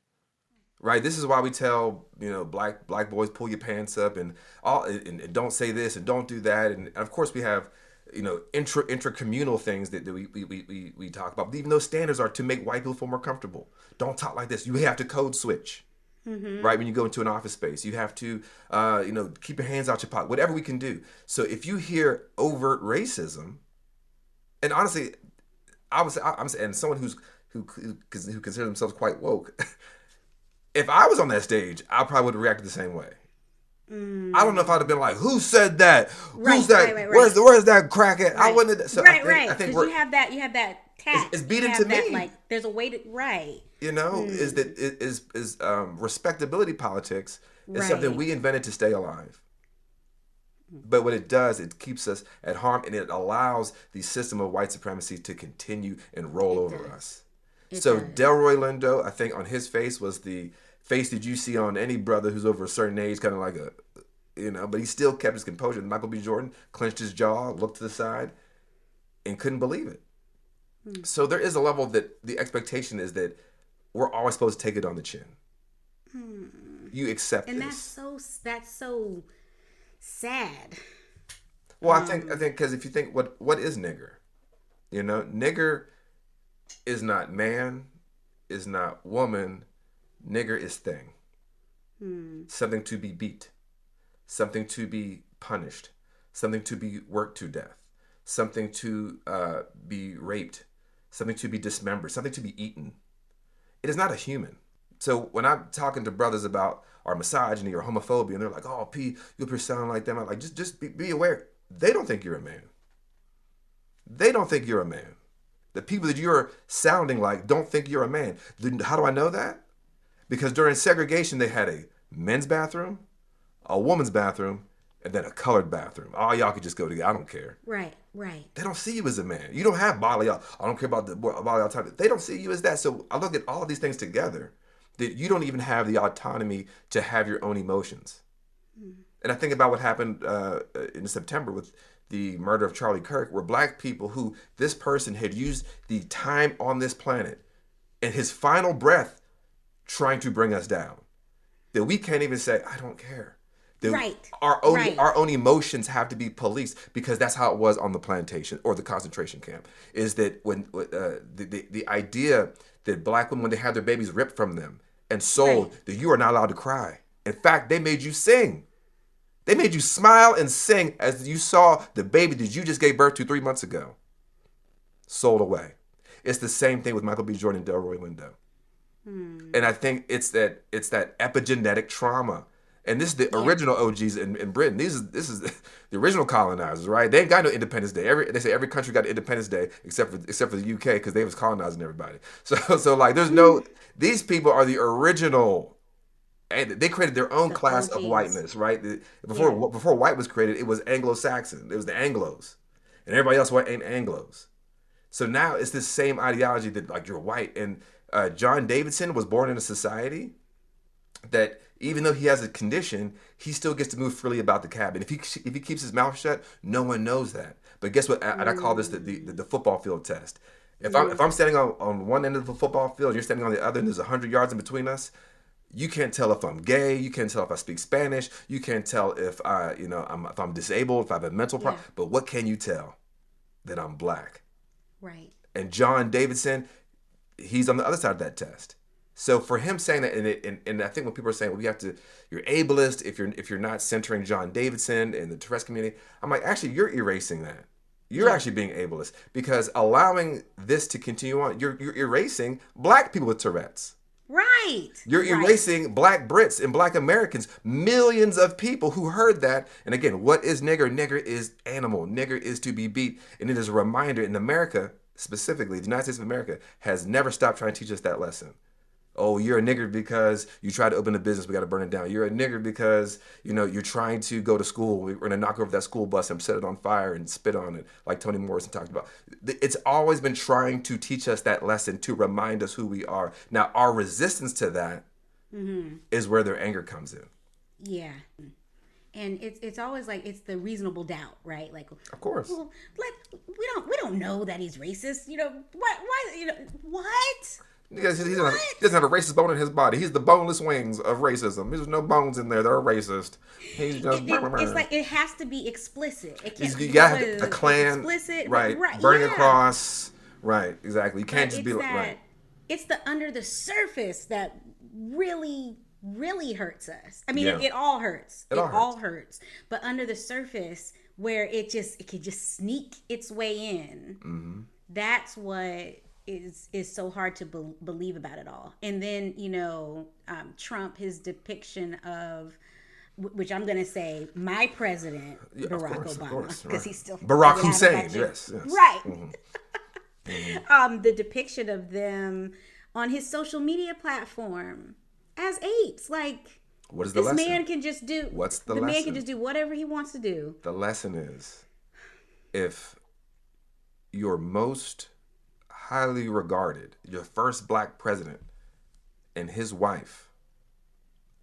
Right. This is why we tell, black boys, pull your pants up and and don't say this and don't do that. And of course we have, intracommunal things that we talk about. But even those standards are to make white people feel more comfortable. Don't talk like this. You have to code switch. Right. When you go into an office space, you have to, keep your hands out your pocket, whatever we can do. So if you hear overt racism, and honestly, I'm saying someone who considers themselves quite woke, if I was on that stage, I probably would have reacted the same way. I don't know if I'd have been like, "Who said that? Who's that? Right. Where's that crack at?" Right. I wouldn't have. So right. I think you have that tact. It's beat into me. Like there's a way to right. Is respectability politics is something we invented to stay alive. But what it does, it keeps us at harm, and it allows the system of white supremacy to continue and roll over us. So Delroy Lindo, I think on his face was the face that you see on any brother who's over a certain age, kind of like but he still kept his composure. Michael B. Jordan clenched his jaw, looked to the side, and couldn't believe it. So there is a level that the expectation is that we're always supposed to take it on the chin. You accept and this. that's so sad. Well, I think because if you think what is nigger, nigger is not man, is not woman. Nigger is thing. Something to be beat, something to be punished, something to be worked to death, something to be raped, something to be dismembered, something to be eaten. It is not a human. So when I'm talking to brothers about our misogyny or homophobia, and they're like, "Oh, P, you appear sound like them," I'm like, just be aware. They don't think you're a man. They don't think you're a man. The people that you're sounding like don't think you're a man. How do I know that? Because during segregation, they had a men's bathroom, a woman's bathroom, and then a colored bathroom. All y'all could just go together. I don't care. Right. They don't see you as a man. You don't have bodily. I don't care about the bodily autonomy. They don't see you as that. So I look at all of these things together, that you don't even have the autonomy to have your own emotions. And I think about what happened in September with the murder of Charlie Kirk, where black people who this person had used the time on this planet and his final breath trying to bring us down, that we can't even say, "I don't care." That our own emotions have to be policed, because that's how it was on the plantation or the concentration camp. Is that when the idea that black women, when they had their babies ripped from them and sold, that you are not allowed to cry. In fact, they made you sing. They made you smile and sing as you saw the baby that you just gave birth to 3 months ago sold away. It's the same thing with Michael B. Jordan and Delroy Lindo. And I think it's that epigenetic trauma. And this is the original OGs in Britain. This is the original colonizers, right? They ain't got no Independence Day. They say every country got Independence Day except for the UK, because they was colonizing everybody. So like there's no, these people are the original, and they created their own class of whiteness, right? Before white was created, it was Anglo-Saxon. It was the Anglos, and everybody else ain't Anglos. So now it's this same ideology that like you're white. And John Davidson was born in a society that even though he has a condition, he still gets to move freely about the cabin. If he keeps his mouth shut, no one knows that. But guess what? I call this the football field test. If I'm standing on one end of the football field, you're standing on the other, and there's 100 yards in between us, you can't tell if I'm gay. You can't tell if I speak Spanish. You can't tell if if I'm disabled, if I have a mental problem. But what can you tell? That I'm black. Right. And John Davidson, he's on the other side of that test. So for him saying that, and I think when people are saying, well, you're ableist if you're not centering John Davidson and the Tourette's community, I'm like, actually, you're erasing that. You're actually being ableist, because allowing this to continue on, you're erasing black people with Tourette's. Right. You're erasing black Brits and black Americans, millions of people who heard that. And again, what is nigger? Nigger is animal. Nigger is to be beat. And it is a reminder in America, specifically, the United States of America has never stopped trying to teach us that lesson. Oh, you're a nigger because you tried to open a business, we got to burn it down. You're a nigger because, you're trying to go to school. We're going to knock over that school bus and set it on fire and spit on it, like Toni Morrison talked about. It's always been trying to teach us that lesson, to remind us who we are. Now, our resistance to that is where their anger comes in. Yeah. And it's always like, it's the reasonable doubt, right? Like, of course, well, like we don't know that he's racist. What? Because he doesn't have a racist bone in his body. He's the boneless wings of racism. There's no bones in there. They're racist. He's just it's like it has to be explicit. It can't. You got a Klan, explicit, right? Burning a cross, right? Exactly. You can't just be like, right. It's the under the surface that really hurts us. I mean, it all hurts. It all hurts. But under the surface, where it can just sneak its way in, that's what is so hard to believe about it all. And then Trump, his depiction of, which I'm going to say, my president, Barack Obama, because he's still Barack Hussein, yes, right. The depiction of them on his social media platform as apes, like, what is the lesson? This man can just do. What's the lesson? The man can just do whatever he wants to do. The lesson is, if your most highly regarded, your first black president, and his wife,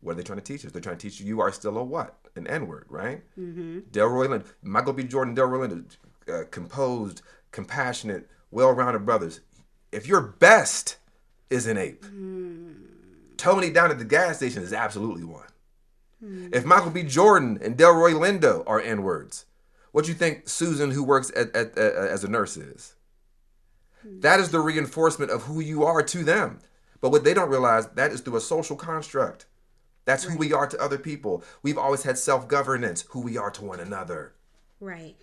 what are they trying to teach us? They're trying to teach you are still a what? An N-word, right? Delroy Lindo, Michael B. Jordan, Delroy Lindo, composed, compassionate, well-rounded brothers. If your best is an ape, Toni down at the gas station is absolutely one. If Michael B. Jordan and Delroy Lindo are N-words, what do you think Susan, who works as a nurse, is? That is the reinforcement of who you are to them. But what they don't realize, that is through a social construct. That's who we are to other people. We've always had self-governance, who we are to one another. Right.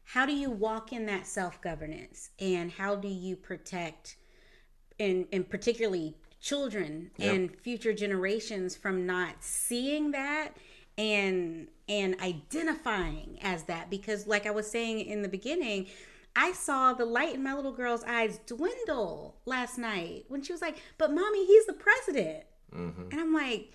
How do you walk in that self-governance? And how do you protect, and particularly children and future generations, from not seeing that and identifying as that? Because like I was saying in the beginning, I saw the light in my little girl's eyes dwindle last night when she was like, "But mommy, he's the president." And I'm like,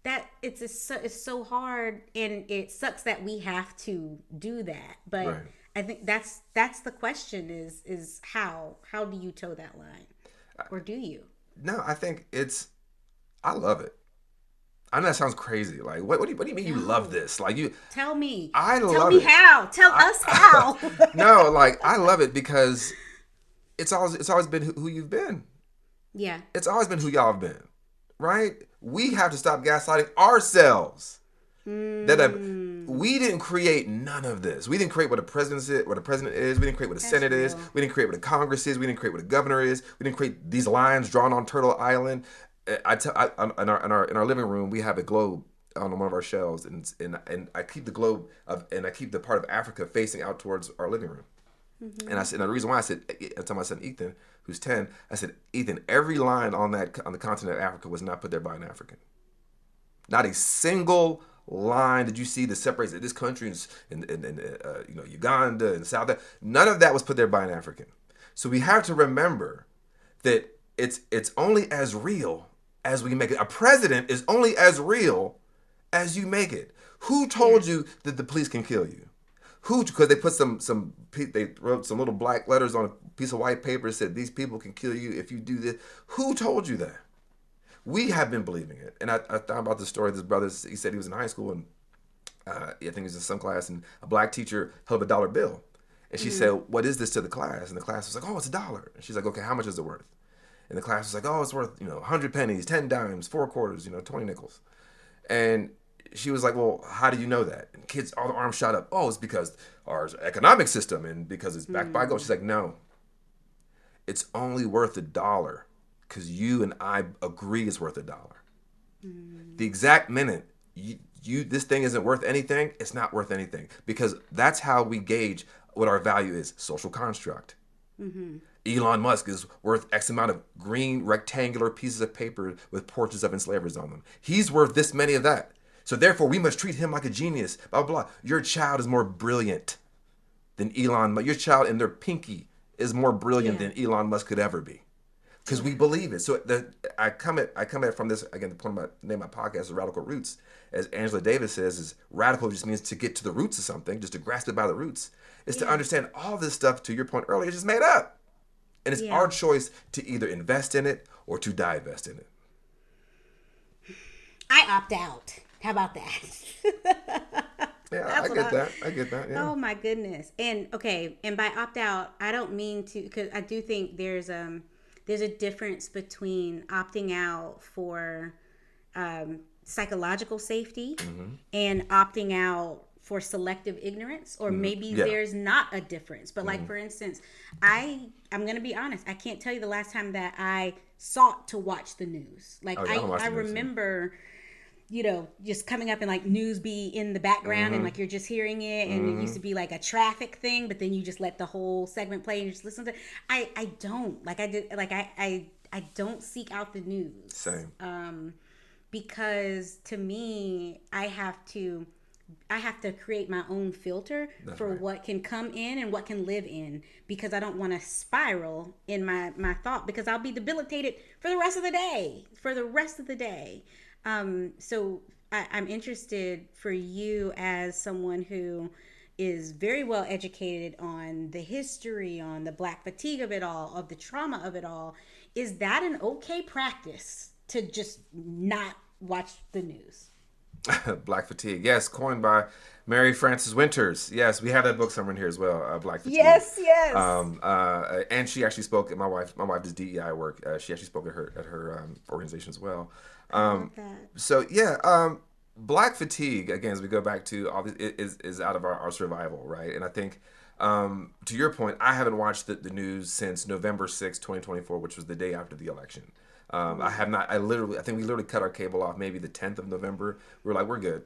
that it's so hard, and it sucks that we have to do that. But I think that's the question is how do you toe that line, or do you? No, I think I love it. I know that sounds crazy. Like, what do you mean you love this? Like, you tell me. Tell me how. Tell us how. No, like, I love it because it's always been who you've been. Yeah. It's always been who y'all have been, right? We have to stop gaslighting ourselves. We didn't create none of this. We didn't create what a president is. We didn't create what a Senate is. We didn't create what a Congress is. We didn't create what a governor is. We didn't create these lines drawn on Turtle Island. In our living room, we have a globe on one of our shelves, and I keep the globe and I keep the part of Africa facing out towards our living room. And I said, and the reason why I told my son Ethan, who's 10, I said, Ethan, every line on the continent of Africa was not put there by an African. Not a single line did you see that separates this country and Uganda and South Africa. None of that was put there by an African. So we have to remember that it's only as real as we make it. A president is only as real as you make it. Who told you that the police can kill you? Who? Because they put they wrote some little black letters on a piece of white paper that said these people can kill you if you do this. Who told you that? We have been believing it. And I thought about the story of this brother. He said he was in high school, and I think he was in some class, and a black teacher held a dollar bill. And she said, "What is this to the class?" And the class was like, "Oh, it's $1." And she's like, "Okay, how much is it worth?" And the class was like, "Oh, it's worth 100 pennies, 10 dimes, 4 quarters, 20 nickels." And she was like, "Well, how do you know that?" And kids, all the arms shot up. "Oh, it's because our economic system and because it's backed by gold." She's like, "No, it's only worth $1 because you and I agree it's worth $1. The exact minute this thing isn't worth anything, it's not worth anything, because that's how we gauge what our value is: social construct." Elon Musk is worth X amount of green rectangular pieces of paper with portraits of enslavers on them. He's worth this many of that. So therefore, we must treat him like a genius, blah, blah, blah. Your child is more brilliant than Elon Musk. Your child and their pinky is more brilliant Yeah. than Elon Musk could ever be. Because we believe it. So I come at it from this, again, the point of name of my podcast is Radical Roots. As Angela Davis says, is radical just means to get to the roots of something, just to grasp it by the roots. Is to understand all this stuff, to your point earlier, is just made up. And it's our choice to either invest in it or to divest in it. I opt out. How about that? Yeah, I get that. Yeah. Oh my goodness. And okay, and by opt out, I don't mean to, because I do think there's a difference between opting out for psychological safety and opting out for selective ignorance, or maybe there's not a difference. But like for instance, I'm gonna be honest, I can't tell you the last time that I sought to watch the news. Like I remember, you know, just coming up and like news be in the background and like you're just hearing it, and it used to be like a traffic thing, but then you just let the whole segment play and you just listen to it. I don't like I did like I don't seek out the news. Same. Because to me, I have to create my own filter for what can come in and what can live in, because I don't want to spiral in my thought, because I'll be debilitated for the rest of the day. So I'm interested for you, as someone who is very well educated on the history, on the Black fatigue of it all, of the trauma of it all. Is that an okay practice to just not watch the news? Black fatigue, yes, coined by Mary Frances Winters. Yes, we have that book somewhere in here as well. Black fatigue. Yes. And she actually spoke. My wife does DEI work. She actually spoke at her organization as well. So yeah, Black fatigue, again, as we go back to all this, is out of our survival, right? And I think, to your point, I haven't watched the news since November 6, 2024, which was the day after the election. I have not. I think we literally cut our cable off maybe the 10th of November. We were like, we're good.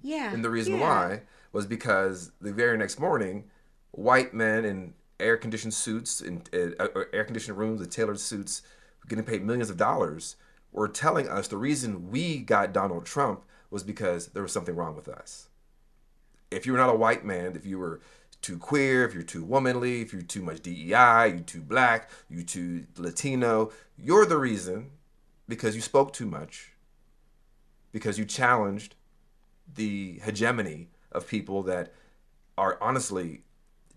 Yeah. And the reason why was because the very next morning, white men in air-conditioned suits, in air-conditioned rooms with tailored suits, getting paid millions of dollars, were telling us the reason we got Donald Trump was because there was something wrong with us. If you were not a white man, if you were too queer, if you're too womanly, if you're too much DEI, you're too black, you're too Latino, you're the reason, because you spoke too much, because you challenged the hegemony of people that are honestly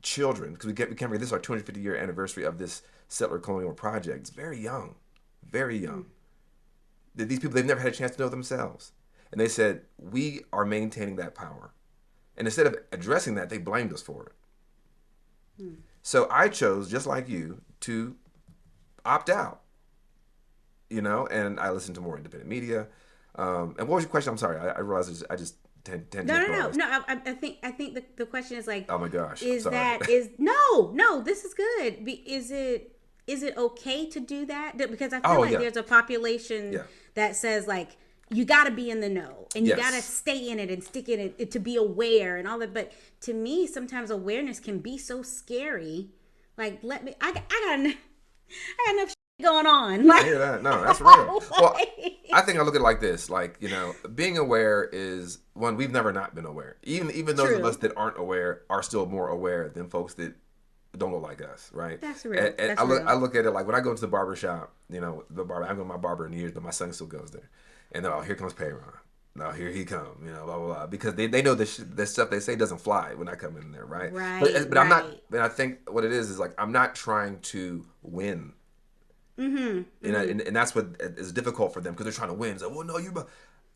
children, because we can't forget, this is our 250-year anniversary of this settler colonial project. It's very young. These people, they've never had a chance to know themselves. And they said, we are maintaining that power. And instead of addressing that, they blamed us for it. So I chose, just like you, to opt out. You know, and I listened to more independent media. And what was your question? I'm sorry, I realized I just tend to. No. I think the question is like, oh my gosh, is sorry. no, this is good. Is it okay to do that? Because I feel there's a population that says like, you got to be in the know, and you got to stay in it and stick in it to be aware and all that. But to me, sometimes awareness can be so scary. Like, I got enough shit going on. Like, I hear that. No, that's real. Well, I think I look at it like this. Like, you know, being aware is one, we've never not been aware. Even those of us that aren't aware are still more aware than folks that don't look like us, right? That's real. And I look at it like when I go to the barber shop, you know, I haven't gone to my barber in years, but my son still goes there. And then, here comes Parron. Now here he come, you know, blah, blah, blah. Because they know the stuff they say doesn't fly when I come in there, right? But I'm not, and I think what it is like, I'm not trying to win. And that's what is difficult for them, because they're trying to win. It's like, well, no,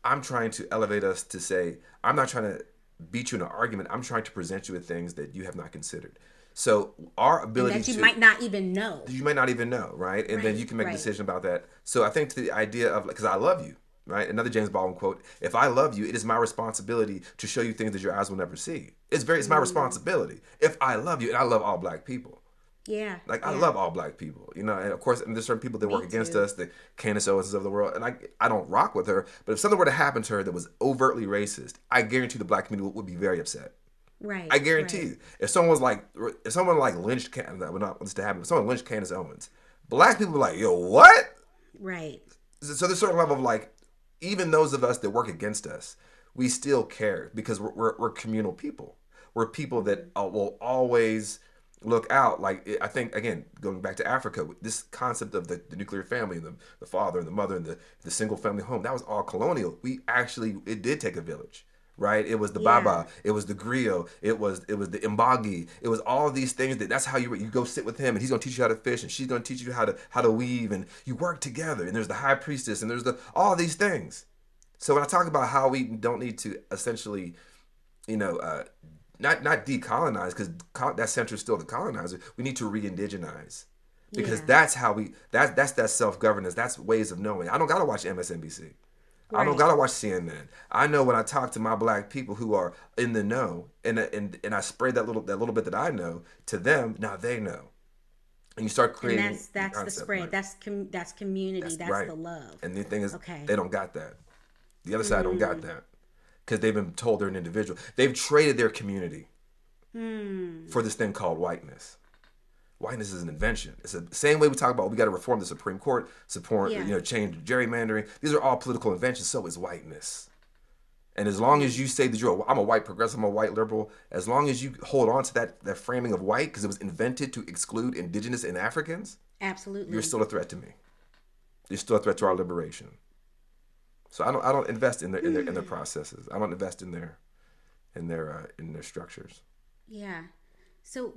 I'm trying to elevate us to say, I'm not trying to beat you in an argument. I'm trying to present you with things that you have not considered. So our ability that you might not even know. You might not even know, right? And then you can make a decision about that. So I think to the idea of, because I love you, right? Another James Baldwin quote: "If I love you, it is my responsibility to show you things that your eyes will never see." It's my responsibility. If I love you, and I love all black people. Yeah. I love all black people, you know, and of course, there's certain people that work against us, the Candace Owens of the world, and I don't rock with her, but if something were to happen to her that was overtly racist, I guarantee the black community would be very upset. Right. I guarantee you. If someone lynched if someone lynched Candace Owens, black people would be like, yo, what? Right. So there's a certain level of like, even those of us that work against us, we still care, because we're communal people. We're people that will always look out. Like, I think, again, going back to Africa, this concept of the nuclear family, and the father and the mother and the single family home, that was all colonial. It did take a village. Right, it was the baba, it was the griot, it was the imbagi, it was all of these things. That's how you go sit with him, and he's gonna teach you how to fish, and she's gonna teach you how to weave, and you work together. And there's the high priestess, and there's all these things. So when I talk about how we don't need to essentially, not decolonize, because that center is still the colonizer. We need to re-indigenize, because that's how that's that self-governance. That's ways of knowing. I don't gotta watch MSNBC. Right. I don't gotta watch CNN. I know when I talk to my Black people who are in the know, and I spread that little bit that I know to them. Now they know, and you start creating. And that's concept, the spread. Right? That's community. That's right. The love. And the thing is, they don't got that. The other side don't got that, because they've been told they're an individual. They've traded their community for this thing called whiteness. Whiteness is an invention. It's the same way we talk about we got to reform the Supreme Court, change gerrymandering. These are all political inventions. So is whiteness. And as long as you say that I'm a white progressive, I'm a white liberal, as long as you hold on to that framing of white, because it was invented to exclude indigenous and Africans, absolutely, you're still a threat to me. You're still a threat to our liberation. So I don't invest in their processes. I don't invest in their structures. Yeah. So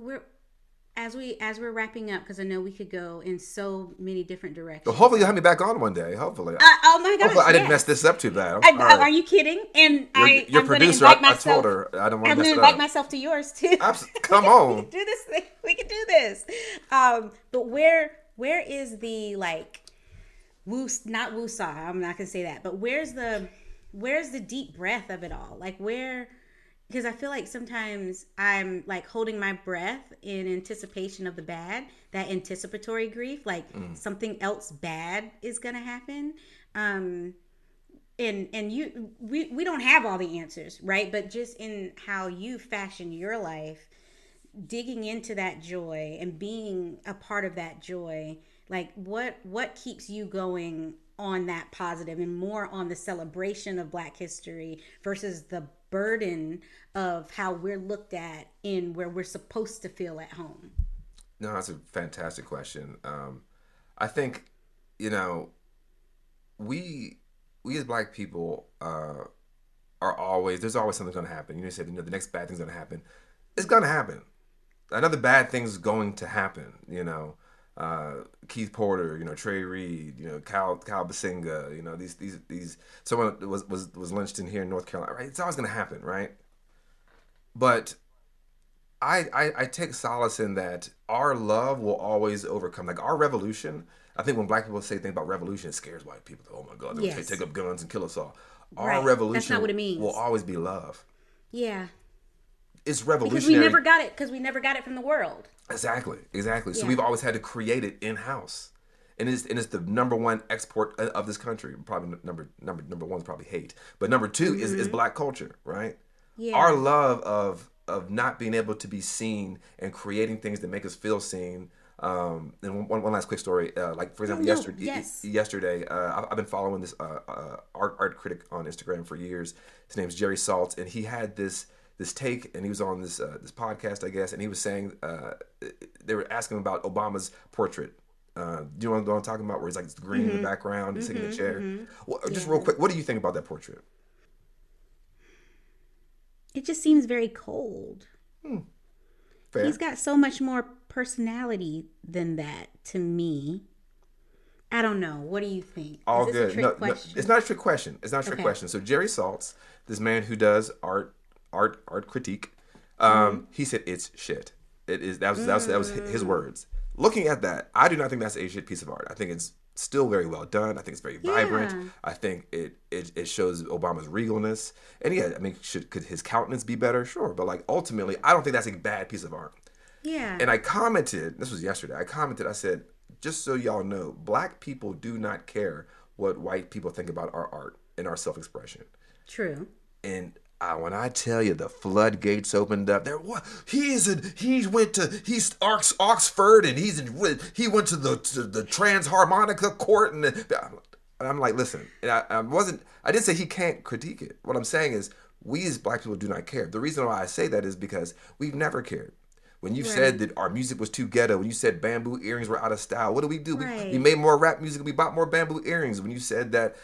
As we're wrapping up, because I know we could go in so many different directions. Well, hopefully you'll have me back on one day. Hopefully. Oh my gosh! Hopefully I didn't mess this up too bad. Are you kidding? And your producer, I told her I don't want to mess it up. I'm going to invite myself to yours too. Come on. Do this thing. We can do this. But where is the not woosah? I'm not going to say that. But where's the deep breath of it all? Like where? Because I feel like sometimes I'm like holding my breath in anticipation of the bad, that anticipatory grief, like something else bad is going to happen. And we don't have all the answers, right? But just in how you fashion your life, digging into that joy and being a part of that joy, like what keeps you going on that positive and more on the celebration of Black history versus the burden of how we're looked at in where we're supposed to feel at home? No, that's a fantastic question. I think, we as Black people are always, there's always something going to happen. You said, the next bad thing's going to happen. It's going to happen. Another bad thing's going to happen, Keith Porter, Trey Reed, Kyle Basinga, these someone was lynched in here in North Carolina, right? It's always going to happen, right? But I take solace in that our love will always overcome. Like our revolution, I think when Black people say things about revolution, it scares white people. Oh my God, they'll take up guns and kill us all. Our revolution That's not what it means. Will always be love. Yeah. It's revolutionary. Because we never got it from the world. Exactly. So we've always had to create it in-house. And it's the number one export of this country. Probably number one is probably hate. But number two is Black culture, right? Yeah. Our love of not being able to be seen and creating things that make us feel seen. And one last quick story. Like, for example, yesterday, I've been following this art critic on Instagram for years. His name's Jerry Saltz, and he had this take, and he was on this podcast, I guess, and he was saying they were asking him about Obama's portrait. Do you know what I'm talking about? Where he's like it's green in the background, and sitting in a chair. Well, just real quick, what do you think about that portrait? It just seems very cold. Fair. He's got so much more personality than that to me. I don't know. What do you think? All Is this good. No, it's not a trick question. It's not a trick question. So Jerry Saltz, this man who does art critique, he said it's shit. It is that was his words. Looking at that, I do not think that's a shit piece of art. I think it's still very well done. I think it's very vibrant. I think it shows Obama's regalness. And could his countenance be better? Sure, but like ultimately, I don't think that's a bad piece of art. Yeah. And I commented, this was yesterday. I said, just so y'all know, Black people do not care what white people think about our art and our self-expression. True. And when I tell you the floodgates opened up, he's Oxford, and he went to the Transharmonica court, and I'm like, listen, and I didn't say he can't critique it. What I'm saying is we as Black people do not care. The reason why I say that is because we've never cared. When you said that our music was too ghetto, when you said bamboo earrings were out of style, what do? We made more rap music, we bought more bamboo earrings. When you said that,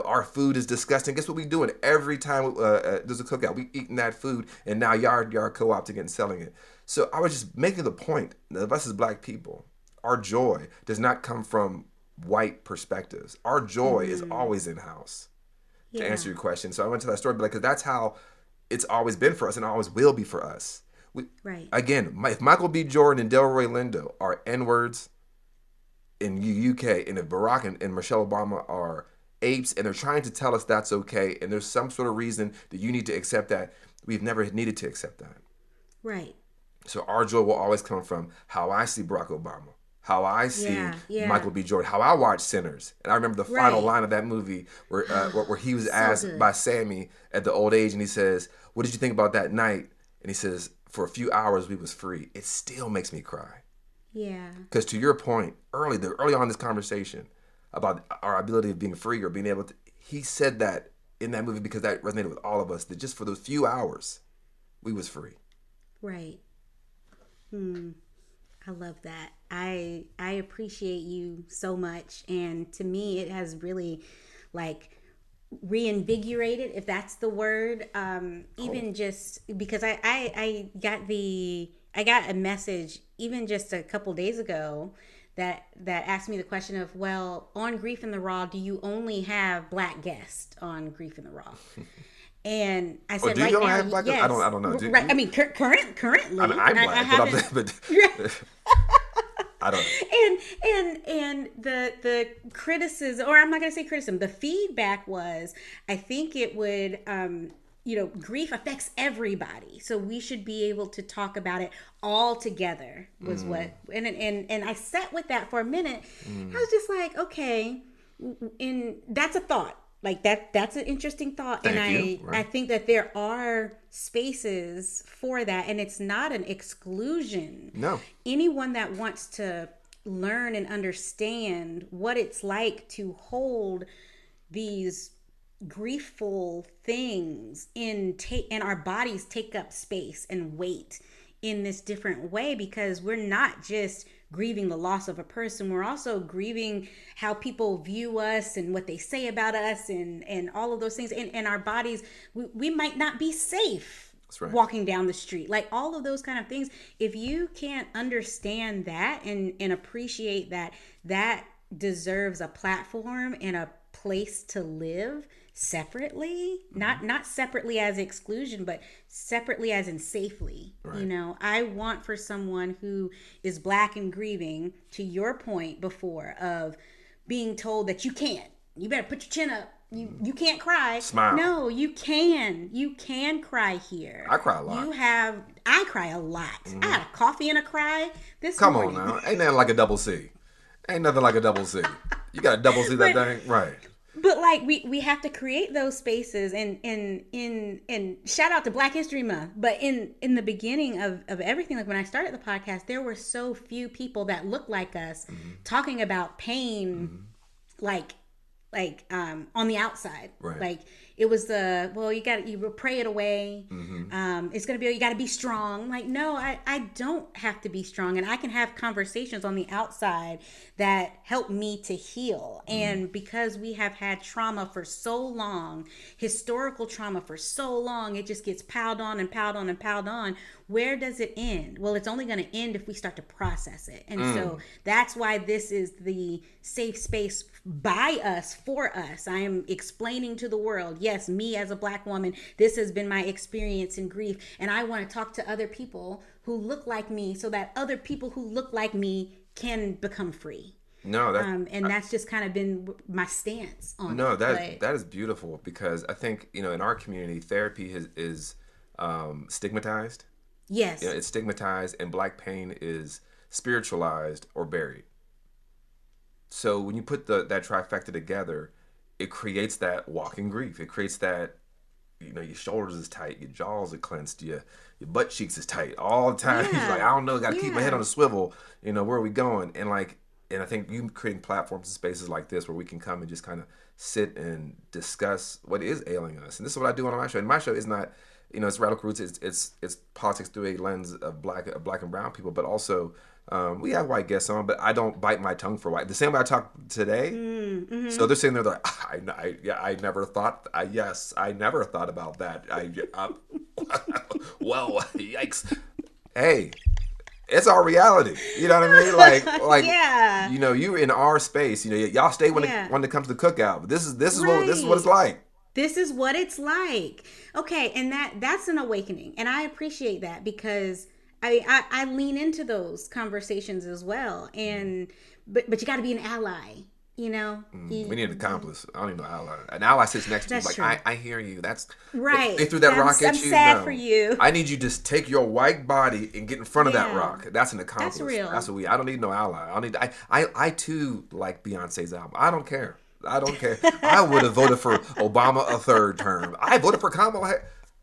our food is disgusting, guess what we doing? Every time there's a cookout, we eating that food, and now y'all are co-opting it and selling it. So I was just making the point that of us as black people, our joy does not come from white perspectives. Our joy is always in-house, to answer your question. So I went to that story, because that's how it's always been for us and always will be for us. Again, if Michael B. Jordan and Delroy Lindo are N-words in the UK, and if Barack and Michelle Obama are apes, and they're trying to tell us that's okay, and there's some sort of reason that you need to accept that, we've never needed to accept that. Right. So our joy will always come from how I see Barack Obama, how I see Michael B. Jordan, how I watch Sinners. And I remember the final line of that movie where he was asked by Sammy at the old age, and he says, "What did you think about that night?" And he says, "For a few hours we was free." It still makes me cry. Yeah. Because to your point, early on in this conversation about our ability of being free or being able to, he said that in that movie because that resonated with all of us, that just for those few hours, we was free. Right. I love that. I appreciate you so much. And to me, it has really reinvigorated, if that's the word, even just because I got a message even just a couple days ago that asked me the question of, well, on Grief in the Raw, do you only have black guests on Grief in the Raw? And I said, do you right don't now, have black yes. I don't know. Right. I mean, currently, I'm black, but I don't. And the criticism, or I'm not going to say criticism, the feedback was, I think it would, grief affects everybody, so we should be able to talk about it all together. Was what, and I sat with that for a minute. I was just like, okay, and that's a thought. That's an interesting thought. I think that there are spaces for that, and it's not an exclusion. No. Anyone that wants to learn and understand what it's like to hold these griefful things and our bodies take up space and weight in this different way, because we're not just grieving the loss of a person, we're also grieving how people view us and what they say about us and all of those things. And our bodies, we might not be safe walking down the street, all of those kind of things. If you can't understand that and appreciate that deserves a platform and a place to live separately, not separately as exclusion, but separately as in safely. I want for someone who is black and grieving, to your point before of being told that you better put your chin up, you can't cry. Smile. No, you can cry here. I cry a lot. I cry a lot. I had a coffee and a cry this Come morning. on now, ain't nothing like a double C. Ain't nothing like a double C. You got a double C that thing, right? But we have to create those spaces, and shout out to Black History Month. But in the beginning of everything, when I started the podcast, there were so few people that looked like us talking about pain, on the outside. Right. It was you pray it away. It's gonna be, you gotta be strong. No, I don't have to be strong, and I can have conversations on the outside that help me to heal. And because we have had trauma for so long, historical trauma for so long, it just gets piled on and piled on and piled on. Where does it end? Well, it's only going to end if we start to process it. And so that's why this is the safe space by us, for us. I am explaining to the world, yes, me as a black woman, this has been my experience in grief. And I want to talk to other people who look like me, so that other people who look like me can become free. No, that's just kind of been my stance on it. That is beautiful, because I think, in our community, therapy is stigmatized. Yes. It's stigmatized, and black pain is spiritualized or buried. So when you put that trifecta together, it creates that walking grief. It creates that, your shoulders is tight, your jaws are clenched, your butt cheeks is tight all the time. Yeah. You're I don't know, got to keep my head on a swivel. Where are we going? And I think you creating platforms and spaces like this where we can come and just kind of sit and discuss what is ailing us. And this is what I do on my show. And my show is not it's radical roots. It's politics through a lens of black and brown people, but also we have white guests on, but I don't bite my tongue for white. The same way I talk today. So they're sitting there, they're like, I never thought. Yes, I never thought about that. Well, yikes. Hey, it's our reality. You know what I mean? Like, Yeah. you're in our space. Y'all stay when it comes to the cookout. But this is what it's like. This is what it's like. Okay, and that's an awakening, and I appreciate that because I lean into those conversations as well, and but you got to be an ally. We need an accomplice. I don't even know ally. An ally sits next to you. That's Like, true. I hear you. That's Right. They threw that rock at I'm you. sad No. for you. I need you to just take your white body and get in front of that Yeah. rock. That's an accomplice. That's real. That's what I don't need no ally. I too like Beyonce's album. I don't care. I would have voted for Obama a third term. I voted for Kamala.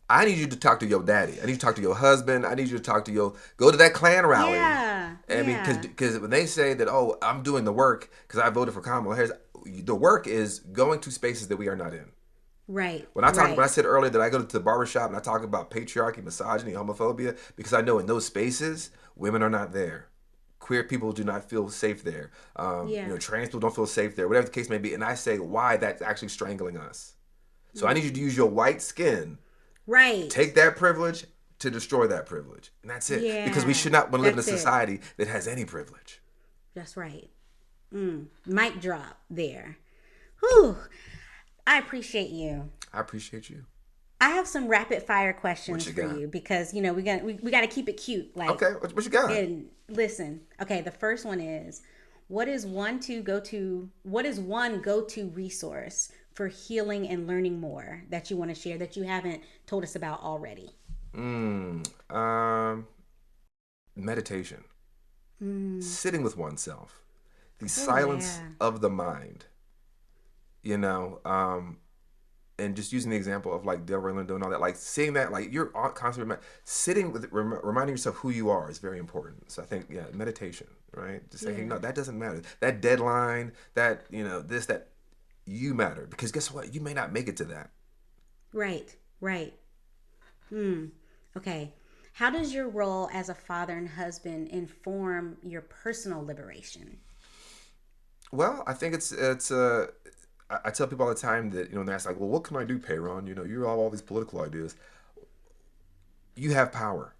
I need you to talk to your daddy. I need you to talk to your husband. I need you to talk to go to that Klan rally. Yeah. I mean, because when they say that, oh, I'm doing the work because I voted for Kamala Harris, the work is going to spaces that we are not in. Right. When I said earlier that I go to the barbershop and I talk about patriarchy, misogyny, homophobia, because I know in those spaces, women are not there. Queer people do not feel safe there. Trans people don't feel safe there, whatever the case may be. And I say why that's actually strangling us. So I need you to use your white skin. Right. Take that privilege to destroy that privilege. And that's it. Yeah, because we should not want to live in a that's it. society that has any privilege. That's right. Mic drop there. Whew. I appreciate you. I appreciate you. I have some rapid fire questions What you for got? you because we got to keep it cute. Like, Okay, what you got? and listen. Okay, the first one is, what is one go-to resource for healing and learning more that you want to share that you haven't told us about already? Meditation. Sitting with oneself. The silence of the mind. And just using the example of like Delroy Lindo and all that, like seeing that, like you're constantly sitting with reminding yourself who you are is very important. So I think, meditation, right? Just saying, hey, no, that doesn't matter. That deadline, that, this, that, you matter. Because guess what? You may not make it to that. Right. Okay. How does your role as a father and husband inform your personal liberation? Well, I think I tell people all the time that, when they ask like, well, what can I do, Parron? You have all these political ideas. You have power.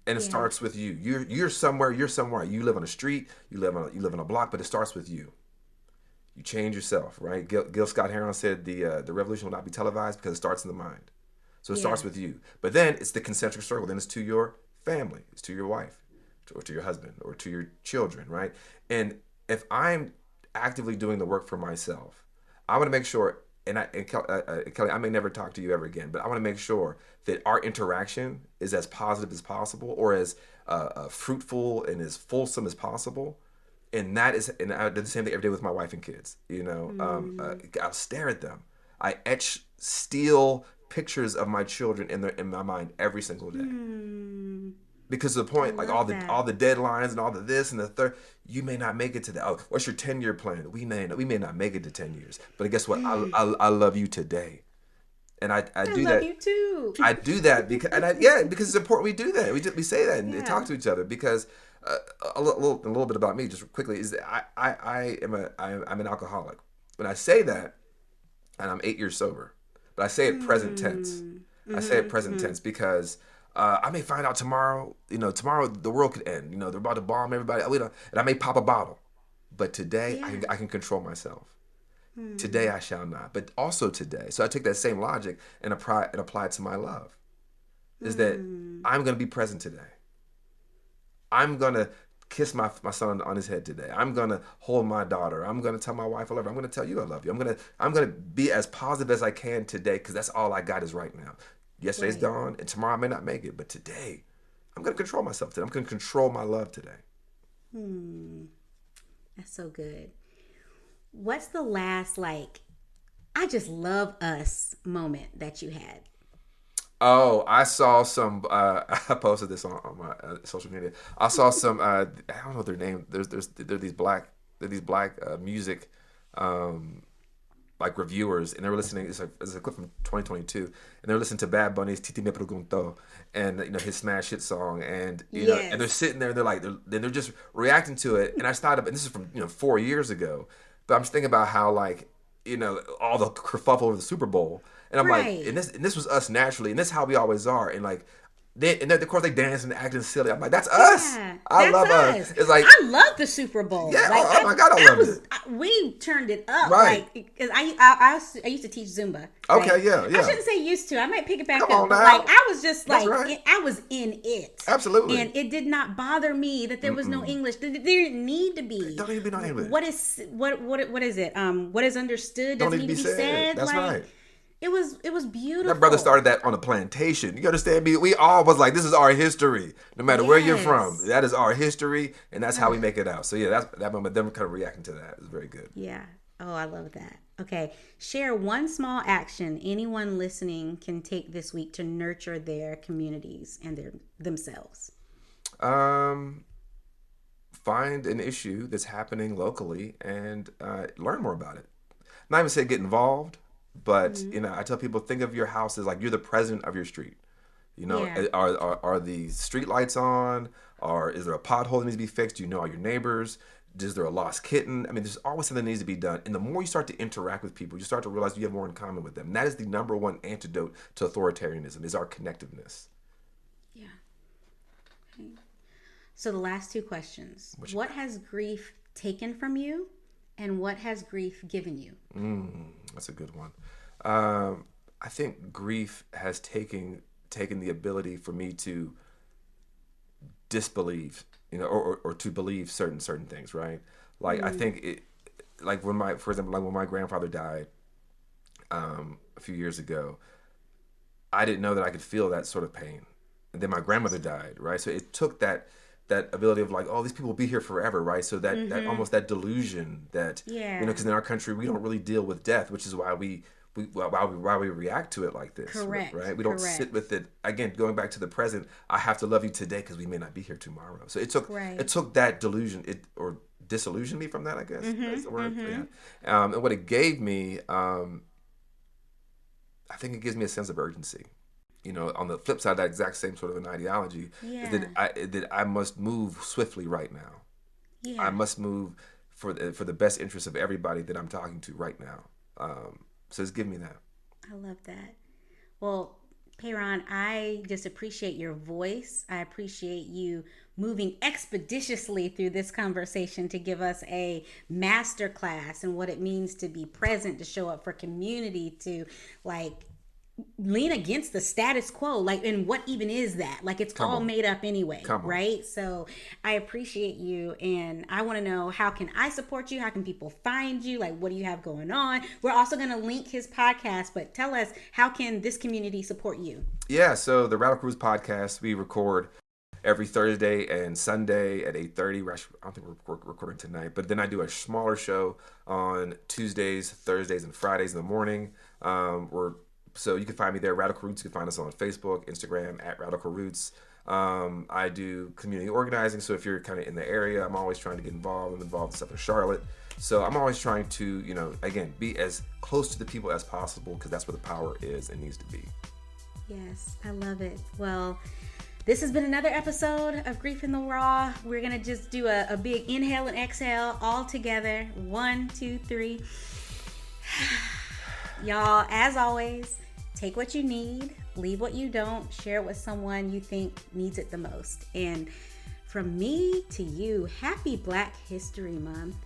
And it starts with you. You're somewhere. You live on a street, you live on a block, but it starts with you. You change yourself, right? Gil Scott Heron said the revolution will not be televised because it starts in the mind. So it starts with you. But then it's the concentric circle. Then it's to your family. It's to your wife or to your husband or to your children, right? And if I'm actively doing the work for myself, I want to make sure, and Kelli, I may never talk to you ever again, but I want to make sure that our interaction is as positive as possible or as fruitful and as fulsome as possible. And I do the same thing every day with my wife and kids. I'll stare at them. I etch steel pictures of my children in my mind every single day. Because to the point, like all the deadlines and all the this and the third, you may not make it to that. Oh, what's your 10-year plan? We may not make it to 10 years. But guess what? I love you today. And I do that. I love you too. I do that because it's important we do that. We say that and talk to each other because a little bit about me just quickly is that I'm an alcoholic. When I say that, and I'm 8 years sober, but I say it present tense. I say it present tense because I may find out tomorrow. Tomorrow the world could end. They're about to bomb everybody. And I may pop a bottle, but today I can control myself. Today I shall not, but also today. So I take that same logic and apply it to my love. Is that I'm going to be present today. I'm going to kiss my son on his head today. I'm going to hold my daughter. I'm going to tell my wife I love her. I'm going to tell you I love you. I'm going to be as positive as I can today because that's all I got is right now. Yesterday's gone and tomorrow I may not make it, but today I'm going to control myself today. I'm going to control my love today. That's so good. What's the last I just love us moment that you had? Oh, I saw some. I posted this on my social media. I saw some. I don't know their name. They're these black music like reviewers, and they were listening. It's a clip from 2022, and they're listening to Bad Bunny's "Titi Me Pregunto," and his smash hit song, and you know, and they're sitting there, and they're just reacting to it. And I started, and this is from 4 years ago, but I'm just thinking about how like all the kerfuffle over the Super Bowl, and I'm like, and this was us naturally, and this is how we always are, and like. And then, of course, they dance and acting silly. I'm like, that's us. I love us. It's like I love the Super Bowl. Yeah. Like, oh my God, I love it. We turned it up. Right. Like, cause I used to teach Zumba. Okay. Right? Yeah. I shouldn't say used to. I might pick it back Come up. on now. Like I was just That's like right. I was in it. Absolutely. And it did not bother me that there was no English. There didn't need to be. Don't need to be no English. What is it? What is understood doesn't need to be said. That's right. It was beautiful. My brother started that on a plantation. You understand me? We all was like, this is our history. No matter where you're from, that is our history, and that's how we make it out. So yeah, that's that moment. Them kind of reacting to that is very good. Yeah. Oh, I love that. Okay, share one small action anyone listening can take this week to nurture their communities and themselves. Find an issue that's happening locally and learn more about it. Not even say get involved. But I tell people, think of your house as like you're the president of your street. Are the street lights on? Or is there a pothole that needs to be fixed? Do you know all your neighbors? Is there a lost kitten? I mean, there's always something that needs to be done. And the more you start to interact with people, you start to realize you have more in common with them. And that is the number one antidote to authoritarianism, is our connectiveness. Yeah. Okay. So the last two questions. What has grief taken from you? And what has grief given you? That's a good one. I think grief has taken the ability for me to disbelieve, or to believe certain things, right? Like I think it, like when my grandfather died a few years ago, I didn't know that I could feel that sort of pain. And then my grandmother died, right? So it took that ability of like, oh, these people will be here forever, right? So that almost that delusion that, because in our country we don't really deal with death, which is why we react to it like this. Correct. Right? We don't sit with it. Again, going back to the present, I have to love you today because we may not be here tomorrow. So it took that delusion, or disillusioned me from that, I guess. That's the word. Yeah. And what it gave me, I think it gives me a sense of urgency. On the flip side, that exact same sort of an ideology is that I must move swiftly right now. Yeah. I must move for the best interest of everybody that I'm talking to right now. So it's giving me that. I love that. Well, Parron, I just appreciate your voice. I appreciate you moving expeditiously through this conversation to give us a master class in what it means to be present, to show up for community, to lean against the status quo, and what even is that? It's all made up anyway, right? So I appreciate you, and I want to know, how can I support you? How can people find you? What do you have going on? We're also going to link his podcast, but tell us, how can this community support you? Yeah, so the Radical Roots podcast, we record every Thursday and Sunday at 8:30. I don't think we're recording tonight, but then I do a smaller show on Tuesdays, Thursdays, and Fridays in the morning. So you can find me there, Radical Roots. You can find us on Facebook, Instagram, at Radical Roots. I do community organizing, so if you're kind of in the area, I'm always trying to get involved. I'm involved in stuff in Charlotte. So I'm always trying to, again, be as close to the people as possible, because that's where the power is and needs to be. Yes, I love it. Well, this has been another episode of Grief in the Raw. We're going to just do a big inhale and exhale all together. 1, 2, 3. Y'all, as always, take what you need, leave what you don't, share it with someone you think needs it the most. And from me to you, happy Black History Month.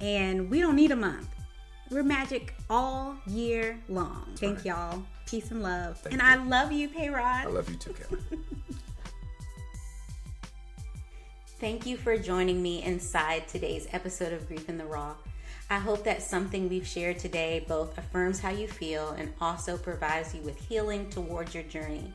And we don't need a month. We're magic all year long. Thank y'all. Peace and love. Thank you. I love you, Parron. I love you too, Kelli. Thank you for joining me inside today's episode of Grief in the Raw. I hope that something we've shared today both affirms how you feel and also provides you with healing towards your journey.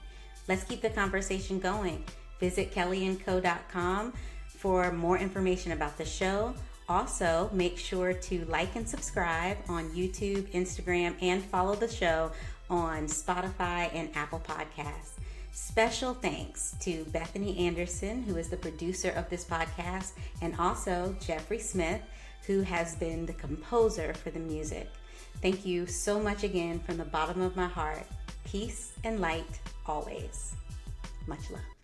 Let's keep the conversation going. Visit kellyandco.com for more information about the show. Also, make sure to like and subscribe on YouTube, Instagram, and follow the show on Spotify and Apple Podcasts. Special thanks to Bethany Anderson, who is the producer of this podcast, and also Jeffrey Smith, who has been the composer for the music. Thank you so much again from the bottom of my heart. Peace and light always. Much love.